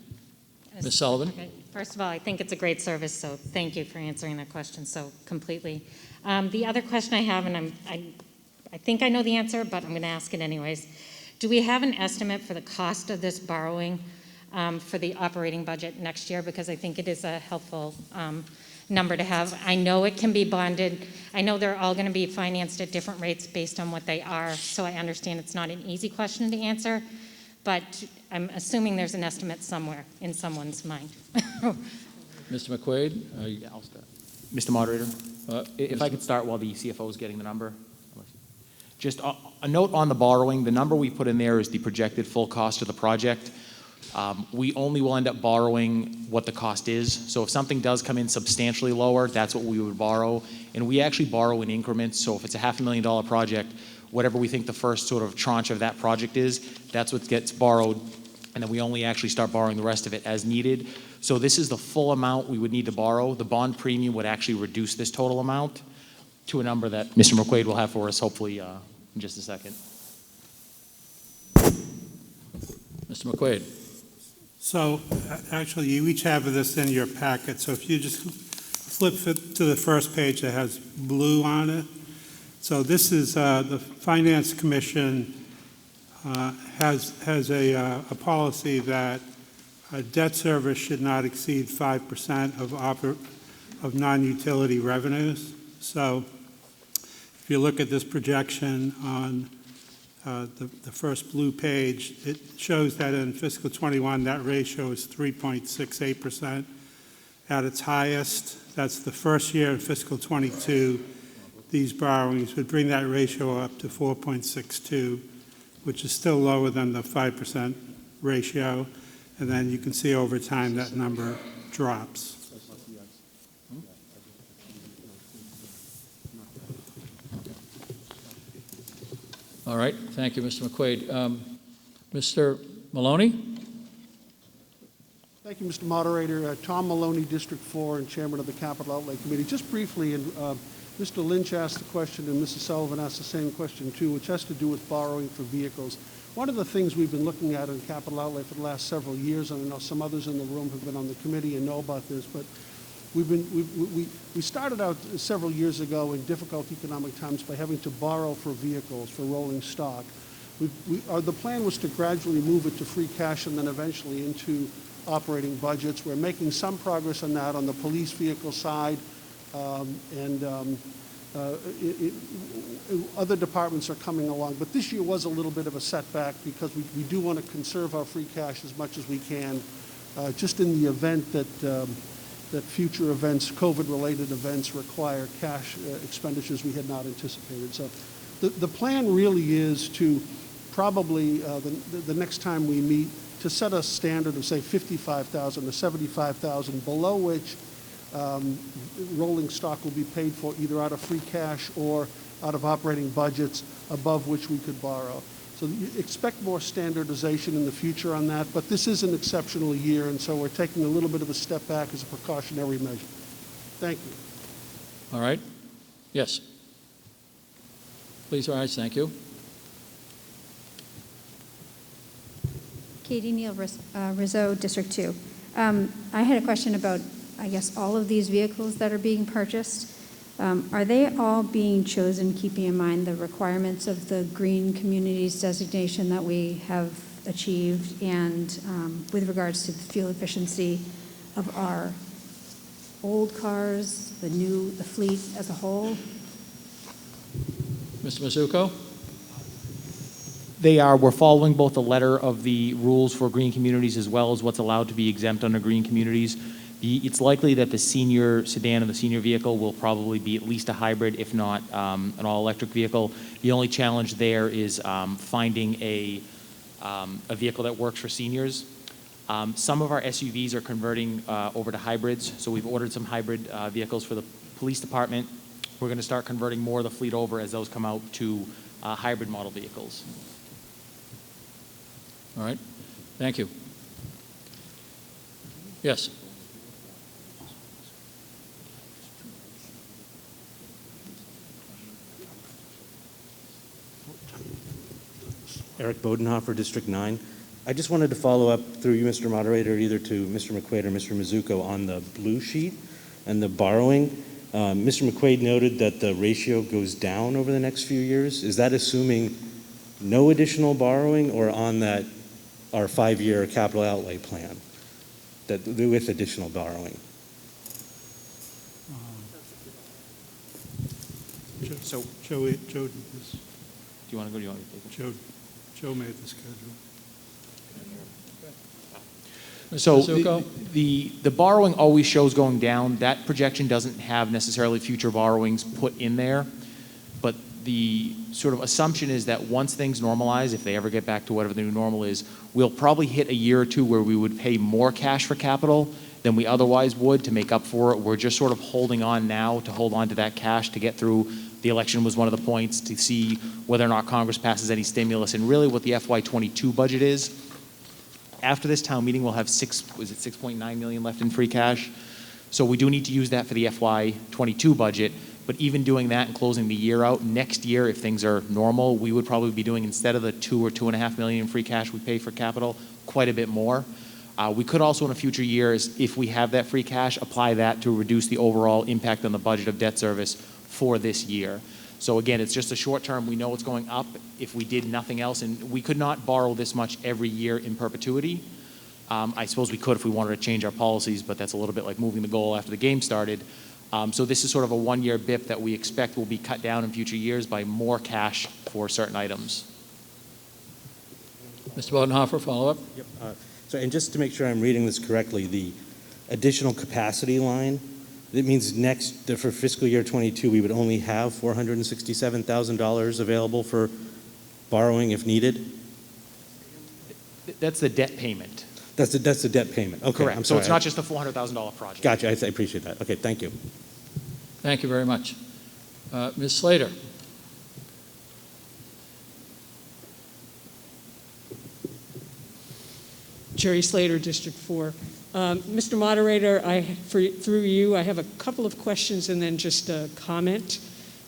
Ms. Sullivan? Okay. First of all, I think it's a great service, so thank you for answering that question so completely. The other question I have, and I think I know the answer, but I'm going to ask it anyways. Do we have an estimate for the cost of this borrowing for the operating budget next year? Because I think it is a helpful number to have. I know it can be bonded. I know they're all going to be financed at different rates based on what they are, so I understand it's not an easy question to answer, but I'm assuming there's an estimate somewhere in someone's mind. Mr. McQuaid? Yeah, I'll start. Mr. Moderator, if I could start while the CFO is getting the number. Just a note on the borrowing, the number we put in there is the projected full cost of the project. We only will end up borrowing what the cost is. So if something does come in substantially lower, that's what we would borrow. And we actually borrow in increments. So if it's a $500,000 project, whatever we think the first sort of tranche of that project is, that's what gets borrowed. And then we only actually start borrowing the rest of it as needed. So this is the full amount we would need to borrow. The bond premium would actually reduce this total amount to a number that Mr. McQuaid will have for us hopefully in just a second. Mr. McQuaid? So actually, you each have this in your packet. So if you just flip it to the first page that has blue on it. So this is the Finance Commission has a policy that debt service should not exceed 5% of non-utility revenues. So if you look at this projection on the first blue page, it shows that in fiscal 21, that ratio is 3.68%. At its highest, that's the first year in fiscal 22, these borrowings would bring that ratio up to 4.62, which is still lower than the 5% ratio. And then you can see over time that number drops. All right, thank you, Mr. McQuaid. Mr. Maloney? Thank you, Mr. Moderator. Tom Maloney, District 4, and Chairman of the Capital Outlay Committee. Just briefly, and Mr. Lynch asked the question, and Mrs. Sullivan asked the same question too, which has to do with borrowing for vehicles. One of the things we've been looking at in capital outlay for the last several years, and I know some others in the room have been on the committee and know about this, but we started out several years ago in difficult economic times by having to borrow for vehicles, for rolling stock. The plan was to gradually move it to free cash and then eventually into operating budgets. We're making some progress on that on the police vehicle side, other departments are coming along. But this year was a little bit of a setback because we do want to conserve our free cash as much as we can, just in the event that that future events, COVID-related events, require cash expenditures we had not anticipated. So the plan really is to probably, the next time we meet, to set a standard of, say, $55,000 to $75,000, below which rolling stock will be paid for either out of free cash or out of operating budgets, above which we could borrow. So you expect more standardization in the future on that, but this is an exceptional year, and so we're taking a little bit of a step back as a precautionary measure. Thank you. All right. Yes. Please rise. Thank you. Katie Neal, Rizzo, District 2. I had a question about, I guess, all of these vehicles that are being purchased. Are they all being chosen keeping in mind the requirements of the Green Communities designation that we have achieved, and with regards to the fuel efficiency of our old cars, the fleet as a whole? Mr. Mizuko? We're following both the letter of the rules for green communities as well as what's allowed to be exempt under green communities. It's likely that the senior sedan and the senior vehicle will probably be at least a hybrid, if not an all-electric vehicle. The only challenge there is finding a vehicle that works for seniors. Some of our SUVs are converting over to hybrids, so we've ordered some hybrid vehicles for the police department. We're going to start converting more of the fleet over as those come out to hybrid model vehicles. All right. Thank you. Yes. Eric Bodenhofer, District 9. I just wanted to follow up through you, Mr. Moderator, either to Mr. McQuaid or Mr. Mizuko on the blue sheet and the borrowing. Mr. McQuaid noted that the ratio goes down over the next few years. Is that assuming no additional borrowing, or on that our 5-year capital outlay plan that with additional borrowing? Joe did this. Do you want to go? Do you want me to take it? Joe made the schedule. So the borrowing always shows going down. That projection doesn't have necessarily future borrowings put in there, but the sort of assumption is that once things normalize, if they ever get back to whatever the new normal is, we'll probably hit a year or two where we would pay more cash for capital than we otherwise would to make up for it. We're just sort of holding on now to hold on to that cash to get through. The election was one of the points to see whether or not Congress passes any stimulus, and really what the FY22 budget is. After this town meeting, we'll have $6.9 million left in free cash. So we do need to use that for the FY22 budget. But even doing that and closing the year out, next year, if things are normal, we would probably be doing, instead of the $2 or $2.5 million in free cash we pay for capital, quite a bit more. We could also in a future years, if we have that free cash, apply that to reduce the overall impact on the budget of debt service for this year. So again, it's just a short term. We know it's going up if we did nothing else, and we could not borrow this much every year in perpetuity. I suppose we could if we wanted to change our policies, but that's a little bit like moving the goal after the game started. So this is sort of a one-year BIP that we expect will be cut down in future years by more cash for certain items. Mr. Bodenhofer, follow up? Yep. So, and just to make sure I'm reading this correctly, the additional capacity line, that means for fiscal year 22, we would only have $467,000 available for borrowing if needed? That's the debt payment. That's the debt payment. Okay, Correct. I'm So sorry. it's not just a $400,000 project. Gotcha. I appreciate that. Okay, thank you. Thank you very much. Ms. Slater. Jerry Slater, District 4. Mr. Moderator, through you, I have a couple of questions and then just a comment.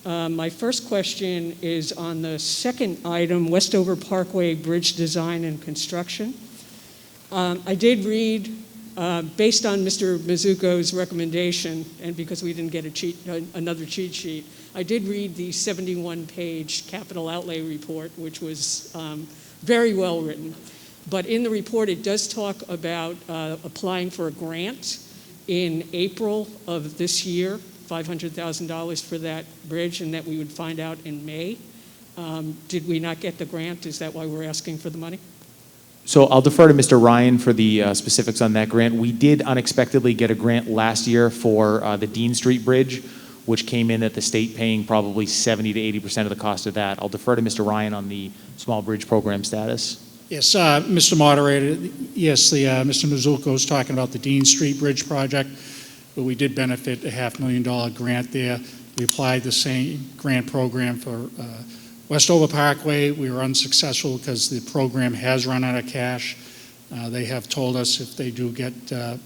My first question is on the second item, Westover Parkway Bridge Design and Construction. I did read, based on Mr. Mizuko's recommendation, and because we didn't get another cheat sheet, I did read the 71-page capital outlay report, which was very well written. But in the report, it does talk about applying for a grant in April of this year, $500,000 for that bridge, and that we would find out in May. Did we not get the grant? Is that why we're asking for the money? So I'll defer to Mr. Ryan for the specifics on that grant. We did unexpectedly get a grant last year for the Dean Street Bridge, which came in at the state paying probably 70 to 80% of the cost of that. I'll defer to Mr. Ryan on the small bridge program status. Yes, Mr. Moderator, yes, Mr. Mizuko was talking about the Dean Street Bridge project, but we did benefit a $500,000 grant there. We applied the same grant program for Westover Parkway. We were unsuccessful because the program has run out of cash. They have told us if they do get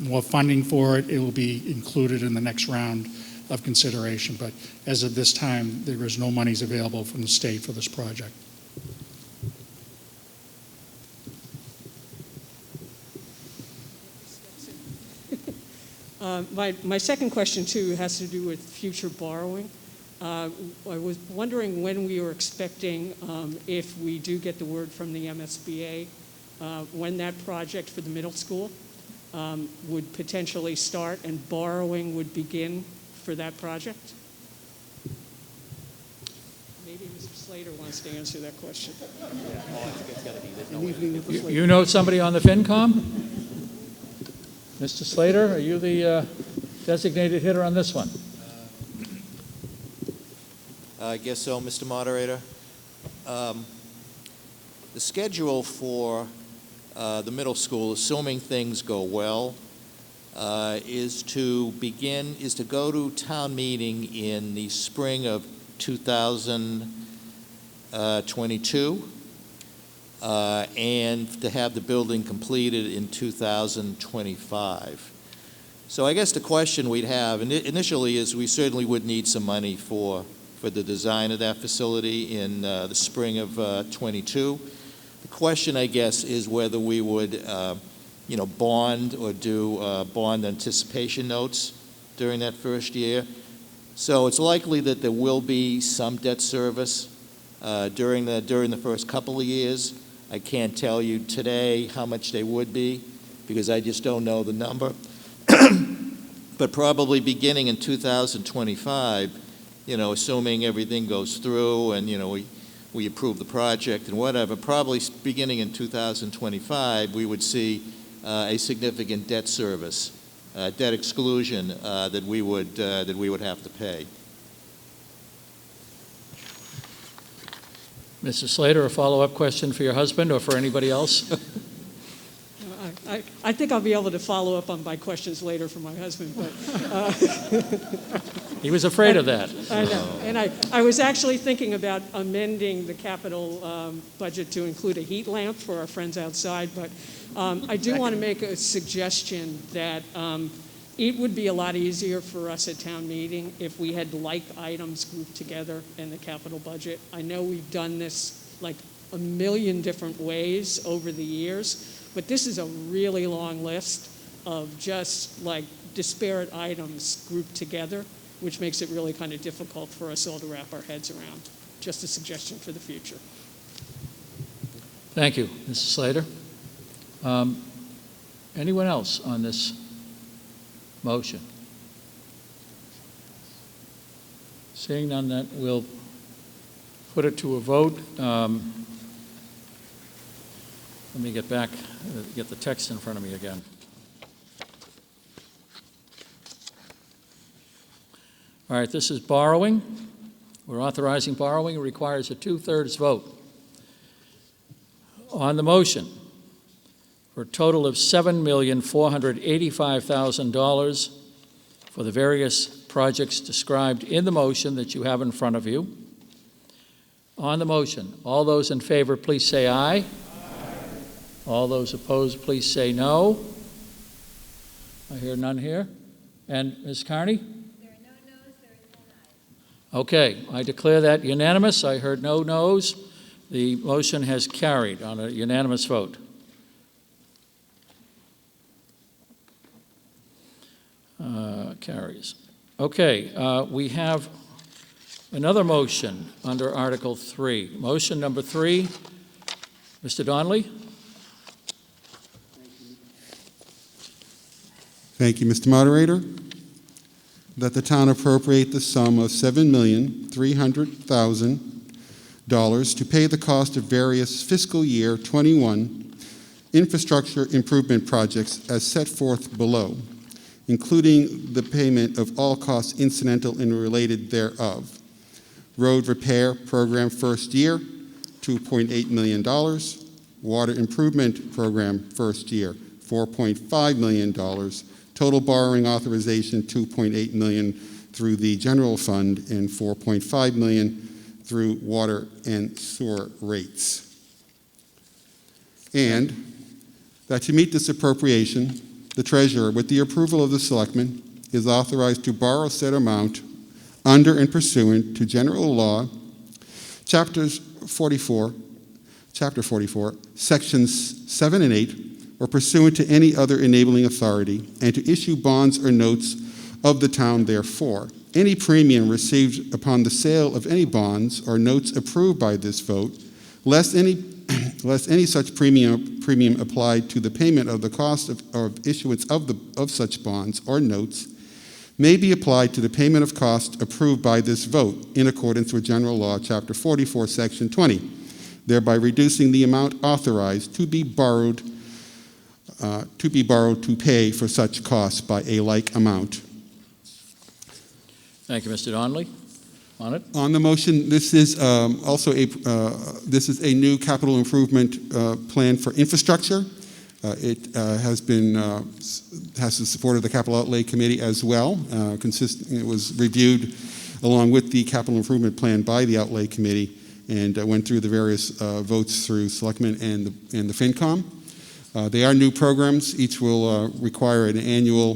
more funding for it, it will be included in the next round of consideration. But as of this time, there is no monies available from the state for this project. My second question, too, has to do with future borrowing. I was wondering when we were expecting, if we do get the word from the MSBA, when that project for the middle school would potentially start and borrowing would begin for that project? Maybe Mr. Slater wants to answer that question. You know somebody on the FinCom? Mr. Slater, are you the designated hitter on this one? I guess so, Mr. Moderator. The schedule for the middle school, assuming things go well, is to go to town meeting in the spring of 2022, and to have the building completed in 2025. So I guess the question we'd have initially is we certainly would need some money for the design of that facility in the spring of 22. The question, I guess, is whether we would, bond or do bond anticipation notes during that first year. So it's likely that there will be some debt service during the first couple of years. I can't tell you today how much they would be because I just don't know the number. But probably beginning in 2025, assuming everything goes through and, we approve the project and whatever, probably beginning in 2025, we would see a significant debt service, debt exclusion that we would have to pay. Mrs. Slater, a follow-up question for your husband or for anybody else? I think I'll be able to follow up on my questions later for my husband, but... He was afraid of that. I know, and I was actually thinking about amending the capital budget to include a heat lamp for our friends outside, but I do want to make a suggestion that it would be a lot easier for us at town meeting if we had like items grouped together in the capital budget. I know we've done this like a million different ways over the years, but this is a really long list of just like disparate items grouped together, which makes it really kind of difficult for us all to wrap our heads around. Just a suggestion for the future. Thank you, Mrs. Slater. Anyone else on this motion? Seeing none, that we'll put it to a vote. Let me get the text in front of me again. All right, this is borrowing. We're authorizing borrowing. It requires a 2/3 vote. On the motion, for a total of $7,485,000 for the various projects described in the motion that you have in front of you. On the motion, all those in favor, please say aye. Aye. All those opposed, please say no. I hear none here. And Ms. Carney? Okay, I declare that unanimous. I heard no noes. The motion has carried on a unanimous vote. Carries. Okay, we have another motion under Article 3. Motion number 3, Mr. Donnelly. Thank you, Mr. Moderator. That the town appropriate the sum of $7,300,000 to pay the cost of various fiscal year 21 infrastructure improvement projects as set forth below, including the payment of all costs incidental and related thereof. Road repair program first year, $2.8 million. Water improvement program first year, $4.5 million. Total borrowing authorization, $2.8 million through the general fund and $4.5 million through water and sewer rates. And that to meet this appropriation, the treasurer, with the approval of the selectmen, is authorized to borrow said amount under and pursuant to general law, Chapter 44, Sections 7 and 8, or pursuant to any other enabling authority, and to issue bonds or notes of the town therefore. Any premium received upon the sale of any bonds or notes approved by this vote, less any such premium applied to the payment of the cost of issuance of such bonds or notes, may be applied to the payment of costs approved by this vote in accordance with General Law, Chapter 44, Section 20, thereby reducing the amount authorized to be borrowed to pay for such costs by a like amount. Thank you, Mr. Donnelly. On it? On the motion, this is also a new capital improvement plan for infrastructure. It has the support of the Capital Outlay Committee as well. It was reviewed along with the capital improvement plan by the Outlay Committee and went through the various votes through Selectmen and the FinCom. They are new programs. Each will require an annual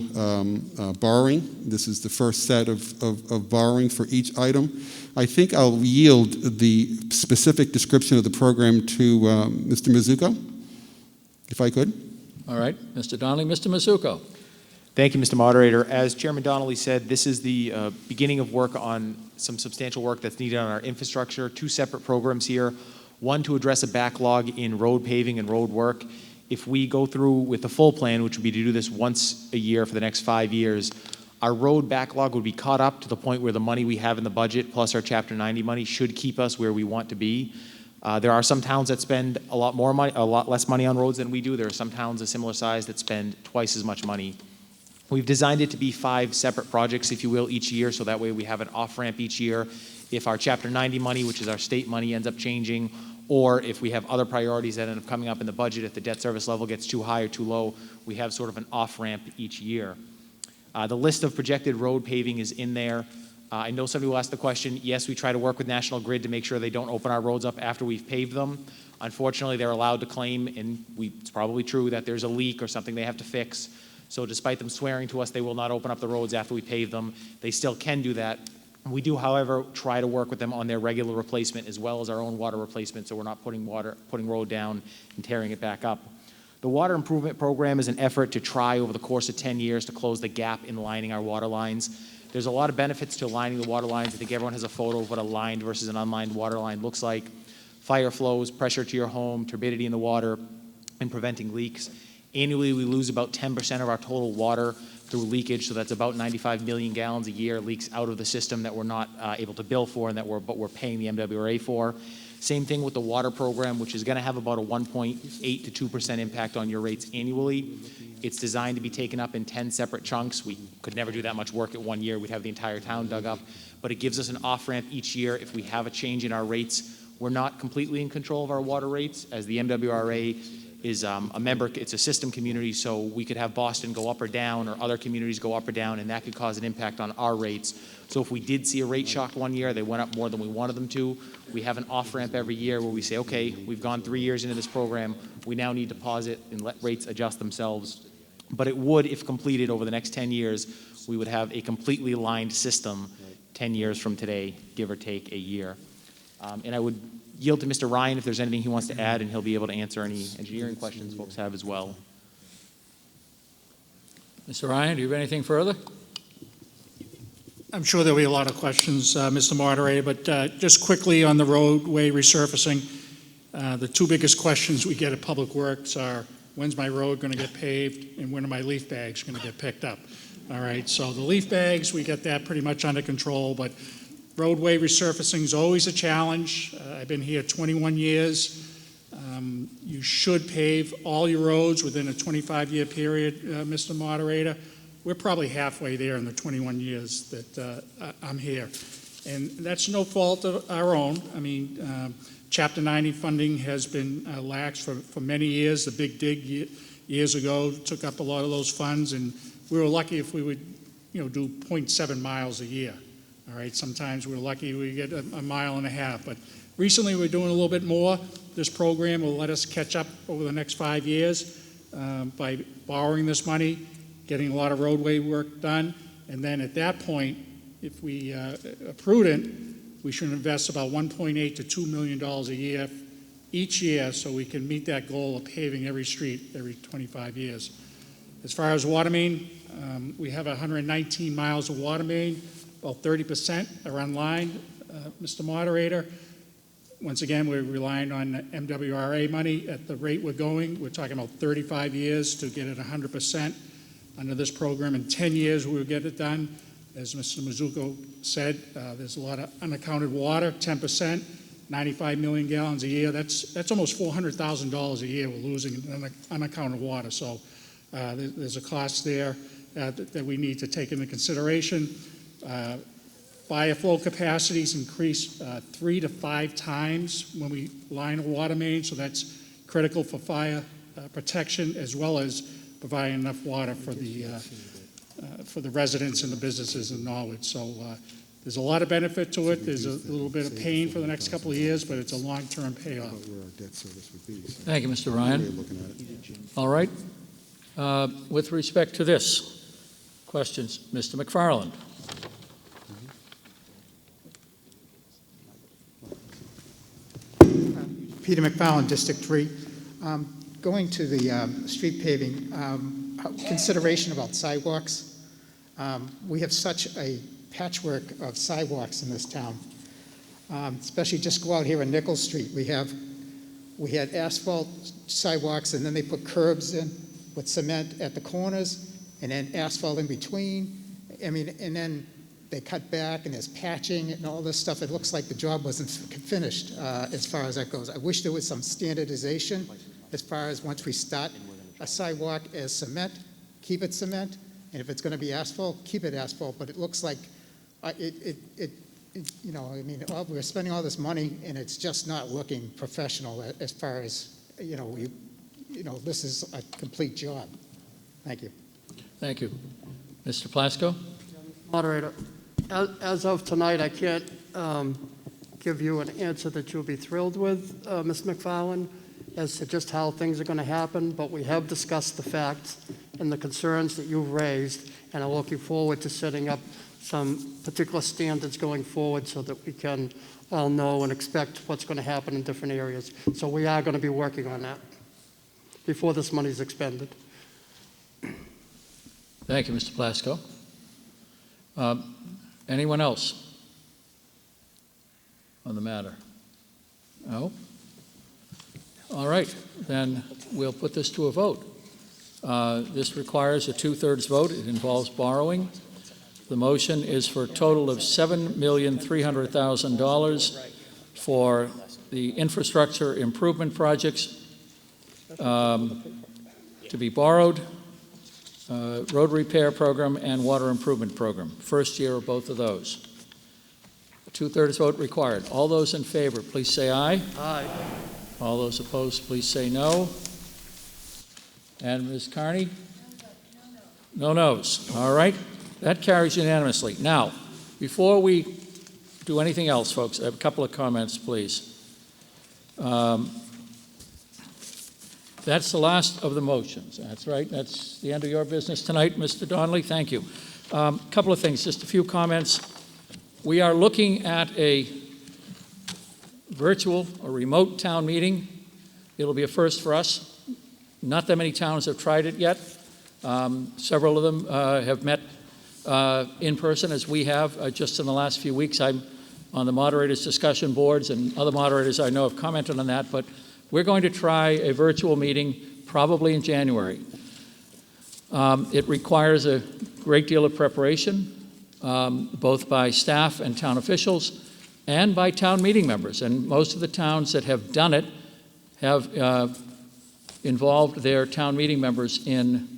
borrowing. This is the first set of borrowing for each item. I think I'll yield the specific description of the program to Mr. Mizuko, if I could. All right, Mr. Donnelly. Mr. Mizuko. Thank you, Mr. Moderator. As Chairman Donnelly said, this is the beginning of work on some substantial work that's needed on our infrastructure. Two separate programs here. One to address a backlog in road paving and road work. If we go through with the full plan, which would be to do this once a year for the next 5 years, our road backlog would be caught up to the point where the money we have in the budget plus our Chapter 90 money should keep us where we want to be. There are some towns that spend a lot less money on roads than we do. There are some towns a similar size that spend twice as much money. We've designed it to be 5 separate projects, if you will, each year, so that way we have an off-ramp each year. If our Chapter 90 money, which is our state money, ends up changing, or if we have other priorities that end up coming up in the budget, if the debt service level gets too high or too low, we have sort of an off-ramp each year. The list of projected road paving is in there. I know somebody will ask the question, yes, we try to work with National Grid to make sure they don't open our roads up after we've paved them. Unfortunately, they're allowed to claim, and it's probably true, that there's a leak or something they have to fix. So despite them swearing to us they will not open up the roads after we pave them, they still can do that. We do, however, try to work with them on their regular replacement as well as our own water replacement, so we're not putting road down and tearing it back up. The water improvement program is an effort to try over the course of 10 years to close the gap in lining our water lines. There's a lot of benefits to lining the water lines. I think everyone has a photo of what a lined versus an unlined water line looks like. Fire flows, pressure to your home, turbidity in the water, and preventing leaks. Annually, we lose about 10% of our total water through leakage, so that's about 95 million gallons a year leaks out of the system that we're not able to bill for and but we're paying the MWRA for. Same thing with the water program, which is going to have about a 1.8 to 2% impact on your rates annually. It's designed to be taken up in 10 separate chunks. We could never do that much work at one year. We'd have the entire town dug up. But it gives us an off-ramp each year if we have a change in our rates. We're not completely in control of our water rates, as the MWRA is a member, it's a system community, so we could have Boston go up or down, or other communities go up or down, and that could cause an impact on our rates. So if we did see a rate shock one year, they went up more than we wanted them to, we have an off-ramp every year where we say, okay, we've gone 3 years into this program, we now need to pause it and let rates adjust themselves. But it would, if completed over the next 10 years, we would have a completely lined system 10 years from today, give or take a year. And I would yield to Mr. Ryan if there's anything he wants to add, and he'll be able to answer any engineering questions folks have as well. Mr. Ryan, do you have anything further? I'm sure there'll be a lot of questions, Mr. Moderator, but just quickly on the roadway resurfacing, the 2 biggest questions we get at Public Works are, when's my road going to get paved, and when are my leaf bags going to get picked up? All right, so the leaf bags, we get that pretty much under control, but roadway resurfacing is always a challenge. I've been here 21 years. You should pave all your roads within a 25-year period, Mr. Moderator. We're probably halfway there in the 21 years that I'm here. And that's no fault of our own. I mean, Chapter 90 funding has been lax for many years. The Big Dig years ago took up a lot of those funds, and we were lucky if we would, do 0.7 miles a year. All right, sometimes we're lucky we get a mile and a half, but recently we're doing a little bit more. This program will let us catch up over the next 5 years by borrowing this money, getting a lot of roadway work done, and then at that point, if we are prudent, we should invest about $1.8 to $2 million a year each year so we can meet that goal of paving every street every 25 years. As far as water main, we have 119 miles of water main, about 30% are online, Mr. Moderator. Once again, we're relying on MWRA money at the rate we're going. We're talking about 35 years to get it 100% under this program. In 10 years, we'll get it done. As Mr. Mizuko said, there's a lot of unaccounted water, 10%, 95 million gallons a year. That's almost $400,000 a year we're losing in unaccounted water. So there's a cost there that we need to take into consideration. Fire flow capacities increase 3 to 5 times when we line a water main, so that's critical for fire protection as well as providing enough water for the residents and the businesses in Norwood. So there's a lot of benefit to it. There's a little bit of pain for the next couple of years, but it's a long-term payoff. Thank you, Mr. Ryan. All right. With respect to this, questions, Mr. McFarland. Peter McFarland, District 3. Going to the street paving, consideration about sidewalks. We have such a patchwork of sidewalks in this town, especially just go out here on Nichols Street. We had asphalt sidewalks, and then they put curbs in with cement at the corners, and then asphalt in between. I mean, and then they cut back, and there's patching and all this stuff. It looks like the job wasn't finished as far as that goes. I wish there was some standardization as far as once we start a sidewalk as cement, keep it cement, and if it's going to be asphalt, keep it asphalt. But it looks like we're spending all this money, and it's just not looking professional as far as this is a complete job. Thank you. Thank you, Mr. Plasko. Moderator, as of tonight, I can't give you an answer that you'll be thrilled with, Ms. McFarland, as to just how things are going to happen, but we have discussed the facts and the concerns that you've raised, and are looking forward to setting up some particular standards going forward so that we can all know and expect what's going to happen in different areas. So we are going to be working on that before this money is expended. Thank you, Mr. Plasko. Anyone else on the matter? No? All right, then we'll put this to a vote. This requires a 2/3 vote. It involves borrowing. The motion is for a total of $7,300,000 for the infrastructure improvement projects to be borrowed, road repair program and water improvement program. First year of both of those. A 2/3 vote required. All those in favor, please say aye. Aye. All those opposed, please say no. And Ms. Carney? No no's. All right. That carries unanimously. Now, before we do anything else, folks, I have a couple of comments, please. That's the last of the motions. That's right. That's the end of your business tonight, Mr. Donnelly. Thank you. A couple of things, just a few comments. We are looking at a virtual or remote town meeting. It'll be a first for us. Not that many towns have tried it yet. Several of them have met in person, as we have just in the last few weeks. I'm on the moderators' discussion boards, and other moderators I know have commented on that, but we're going to try a virtual meeting probably in January. It requires a great deal of preparation, both by staff and town officials and by town meeting members. And most of the towns that have done it have involved their town meeting members in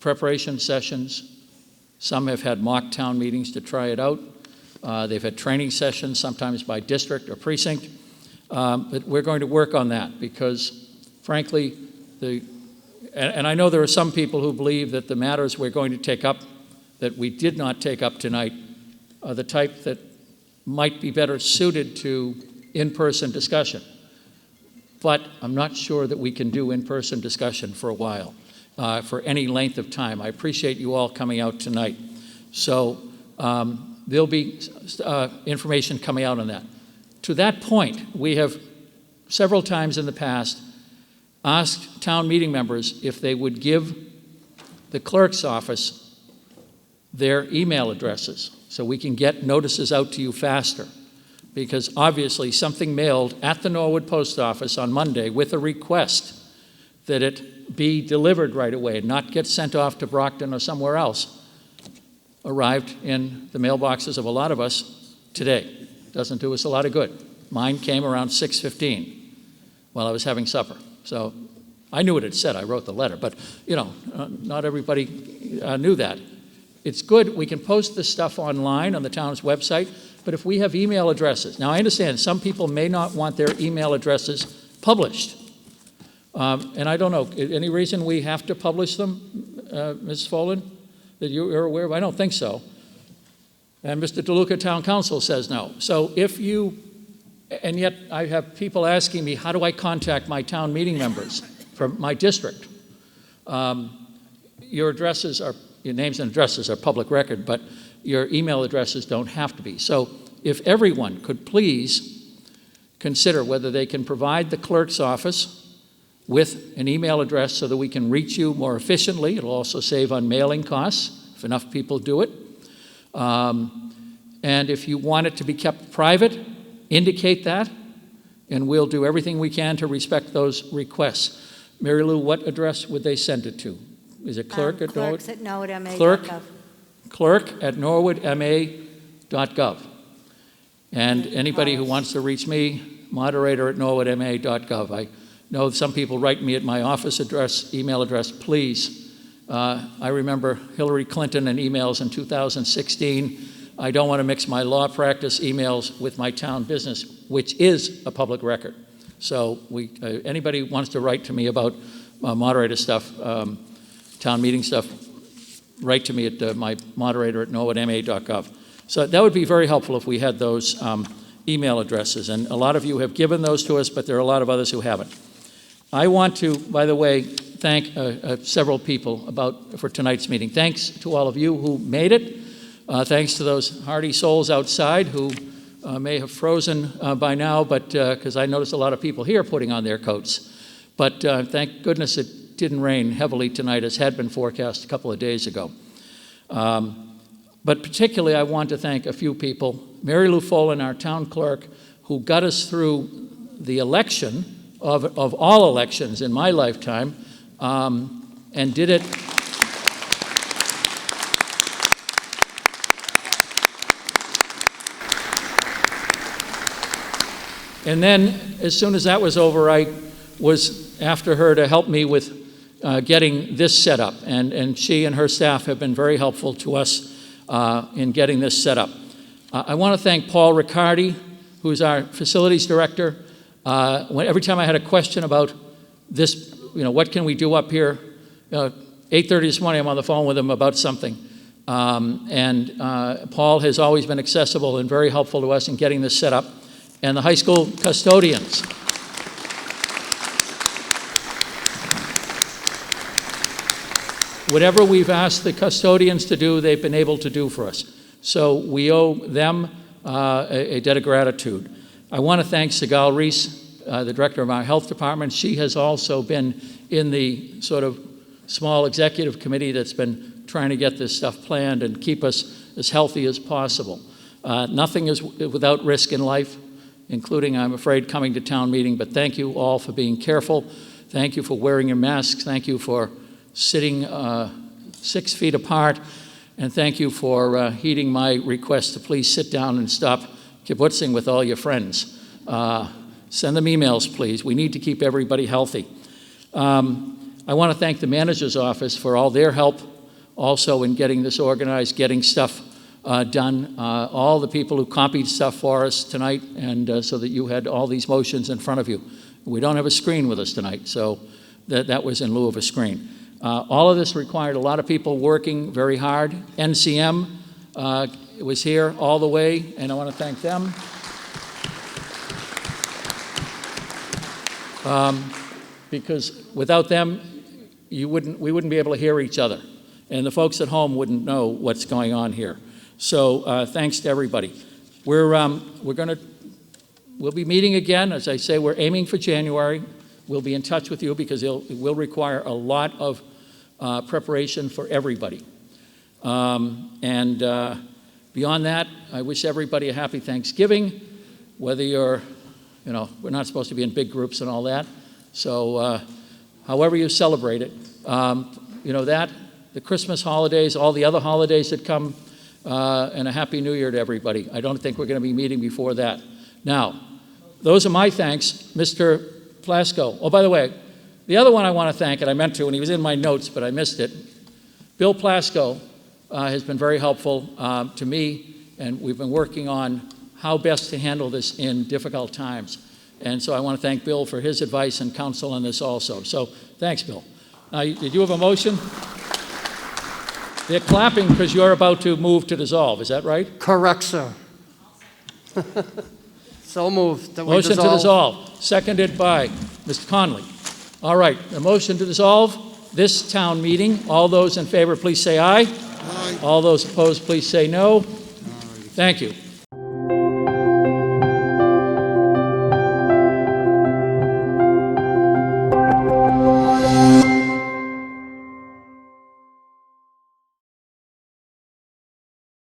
preparation sessions. Some have had mock town meetings to try it out. They've had training sessions, sometimes by district or precinct. But we're going to work on that because, frankly, and I know there are some people who believe that the matters we're going to take up that we did not take up tonight are the type that might be better suited to in-person discussion. But I'm not sure that we can do in-person discussion for a while, for any length of time. I appreciate you all coming out tonight. So there'll be information coming out on that. To that point, we have several times in the past asked town meeting members if they would give the clerk's office their email addresses so we can get notices out to you faster. Because obviously something mailed at the Norwood Post Office on Monday with a request that it be delivered right away and not get sent off to Brockton or somewhere else arrived in the mailboxes of a lot of us today. Doesn't do us a lot of good. Mine came around 6:15 while I was having supper. So I knew what it said. I wrote the letter. But, you know, not everybody knew that. It's good. We can post this stuff online on the town's website. But if we have email addresses, now I understand some people may not want their email addresses published. And I don't know, any reason we have to publish them, Ms. Follen, that you're aware of? I don't think so. And Mr. DeLuca, Town Council, says no. So if you, and yet I have people asking me, how do I contact my town meeting members from my district? Your addresses are, your names and addresses are public record, but your email addresses don't have to be. So if everyone could please consider whether they can provide the clerk's office with an email address so that we can reach you more efficiently. It'll also save on mailing costs if enough people do it. And if you want it to be kept private, indicate that, and we'll do everything we can to respect those requests. Mary Lou, what address would they send it to? Is it clerk at Norwood? Clerks at norwoodma.gov. Clerk at norwoodma.gov. And anybody who wants to reach me, moderator at norwoodma.gov. I know some people write me at my office address, email address, please. I remember Hillary Clinton and emails in 2016. I don't want to mix my law practice emails with my town business, which is a public record. So anybody who wants to write to me about moderator stuff, town meeting stuff, write to me at my moderator at norwoodma.gov. So that would be very helpful if we had those email addresses. And a lot of you have given those to us, but there are a lot of others who haven't. I want to, by the way, thank several people for tonight's meeting. Thanks to all of you who made it. Thanks to those hardy souls outside who may have frozen by now, but because I noticed a lot of people here putting on their coats. But thank goodness it didn't rain heavily tonight, as had been forecast a couple of days ago. But particularly, I want to thank a few people. Mary Lou Follen, our town clerk, who got us through the election of all elections in my lifetime, and did it. And then, as soon as that was over, I was after her to help me with getting this set up. And she and her staff have been very helpful to us in getting this set up. I want to thank Paul Riccardi, who's our facilities director. Every time I had a question about this, what can we do up here, 8:30 this morning, I'm on the phone with him about something. Paul has always been accessible and very helpful to us in getting this set up. And the high school custodians. Whatever we've asked the custodians to do, they've been able to do for us. So we owe them a debt of gratitude. I want to thank Sigal Reese, the director of our health department. She has also been in the sort of small executive committee that's been trying to get this stuff planned and keep us as healthy as possible. Nothing is without risk in life, including, I'm afraid, coming to town meeting, but thank you all for being careful. Thank you for wearing your masks. Thank you for sitting 6 feet apart. And thank you for heeding my request to please sit down and stop kibitzing with all your friends. Send them emails, please. We need to keep everybody healthy. I want to thank the manager's office for all their help also in getting this organized, getting stuff done. All the people who copied stuff for us tonight, and so that you had all these motions in front of you. We don't have a screen with us tonight, so that was in lieu of a screen. All of this required a lot of people working very hard. NCM was here all the way, and I want to thank them. Because without them, we wouldn't be able to hear each other. And the folks at home wouldn't know what's going on here. So thanks to everybody. We'll be meeting again. As I say, we're aiming for January. We'll be in touch with you because it will require a lot of preparation for everybody. Beyond that, I wish everybody a happy Thanksgiving, whether you're, we're not supposed to be in big groups and all that. So however you celebrate it, the Christmas holidays, all the other holidays that come, and a Happy New Year to everybody. I don't think we're going to be meeting before that. Now, those are my thanks. Mr. Plasko. Oh, by the way, the other one I want to thank, and I meant to, and he was in my notes, but I missed it. Bill Plasko has been very helpful to me, and we've been working on how best to handle this in difficult times. And so I want to thank Bill for his advice and counsel on this also. So thanks, Bill. Did you have a motion? They're clapping because you're about to move to dissolve. Is that right? Correct, sir. So moved. That we Motion to dissolve, seconded by Mr. Conley. All right, the motion to dissolve this town meeting. All those in favor, please say aye. Aye. All those opposed, please say no. Thank you.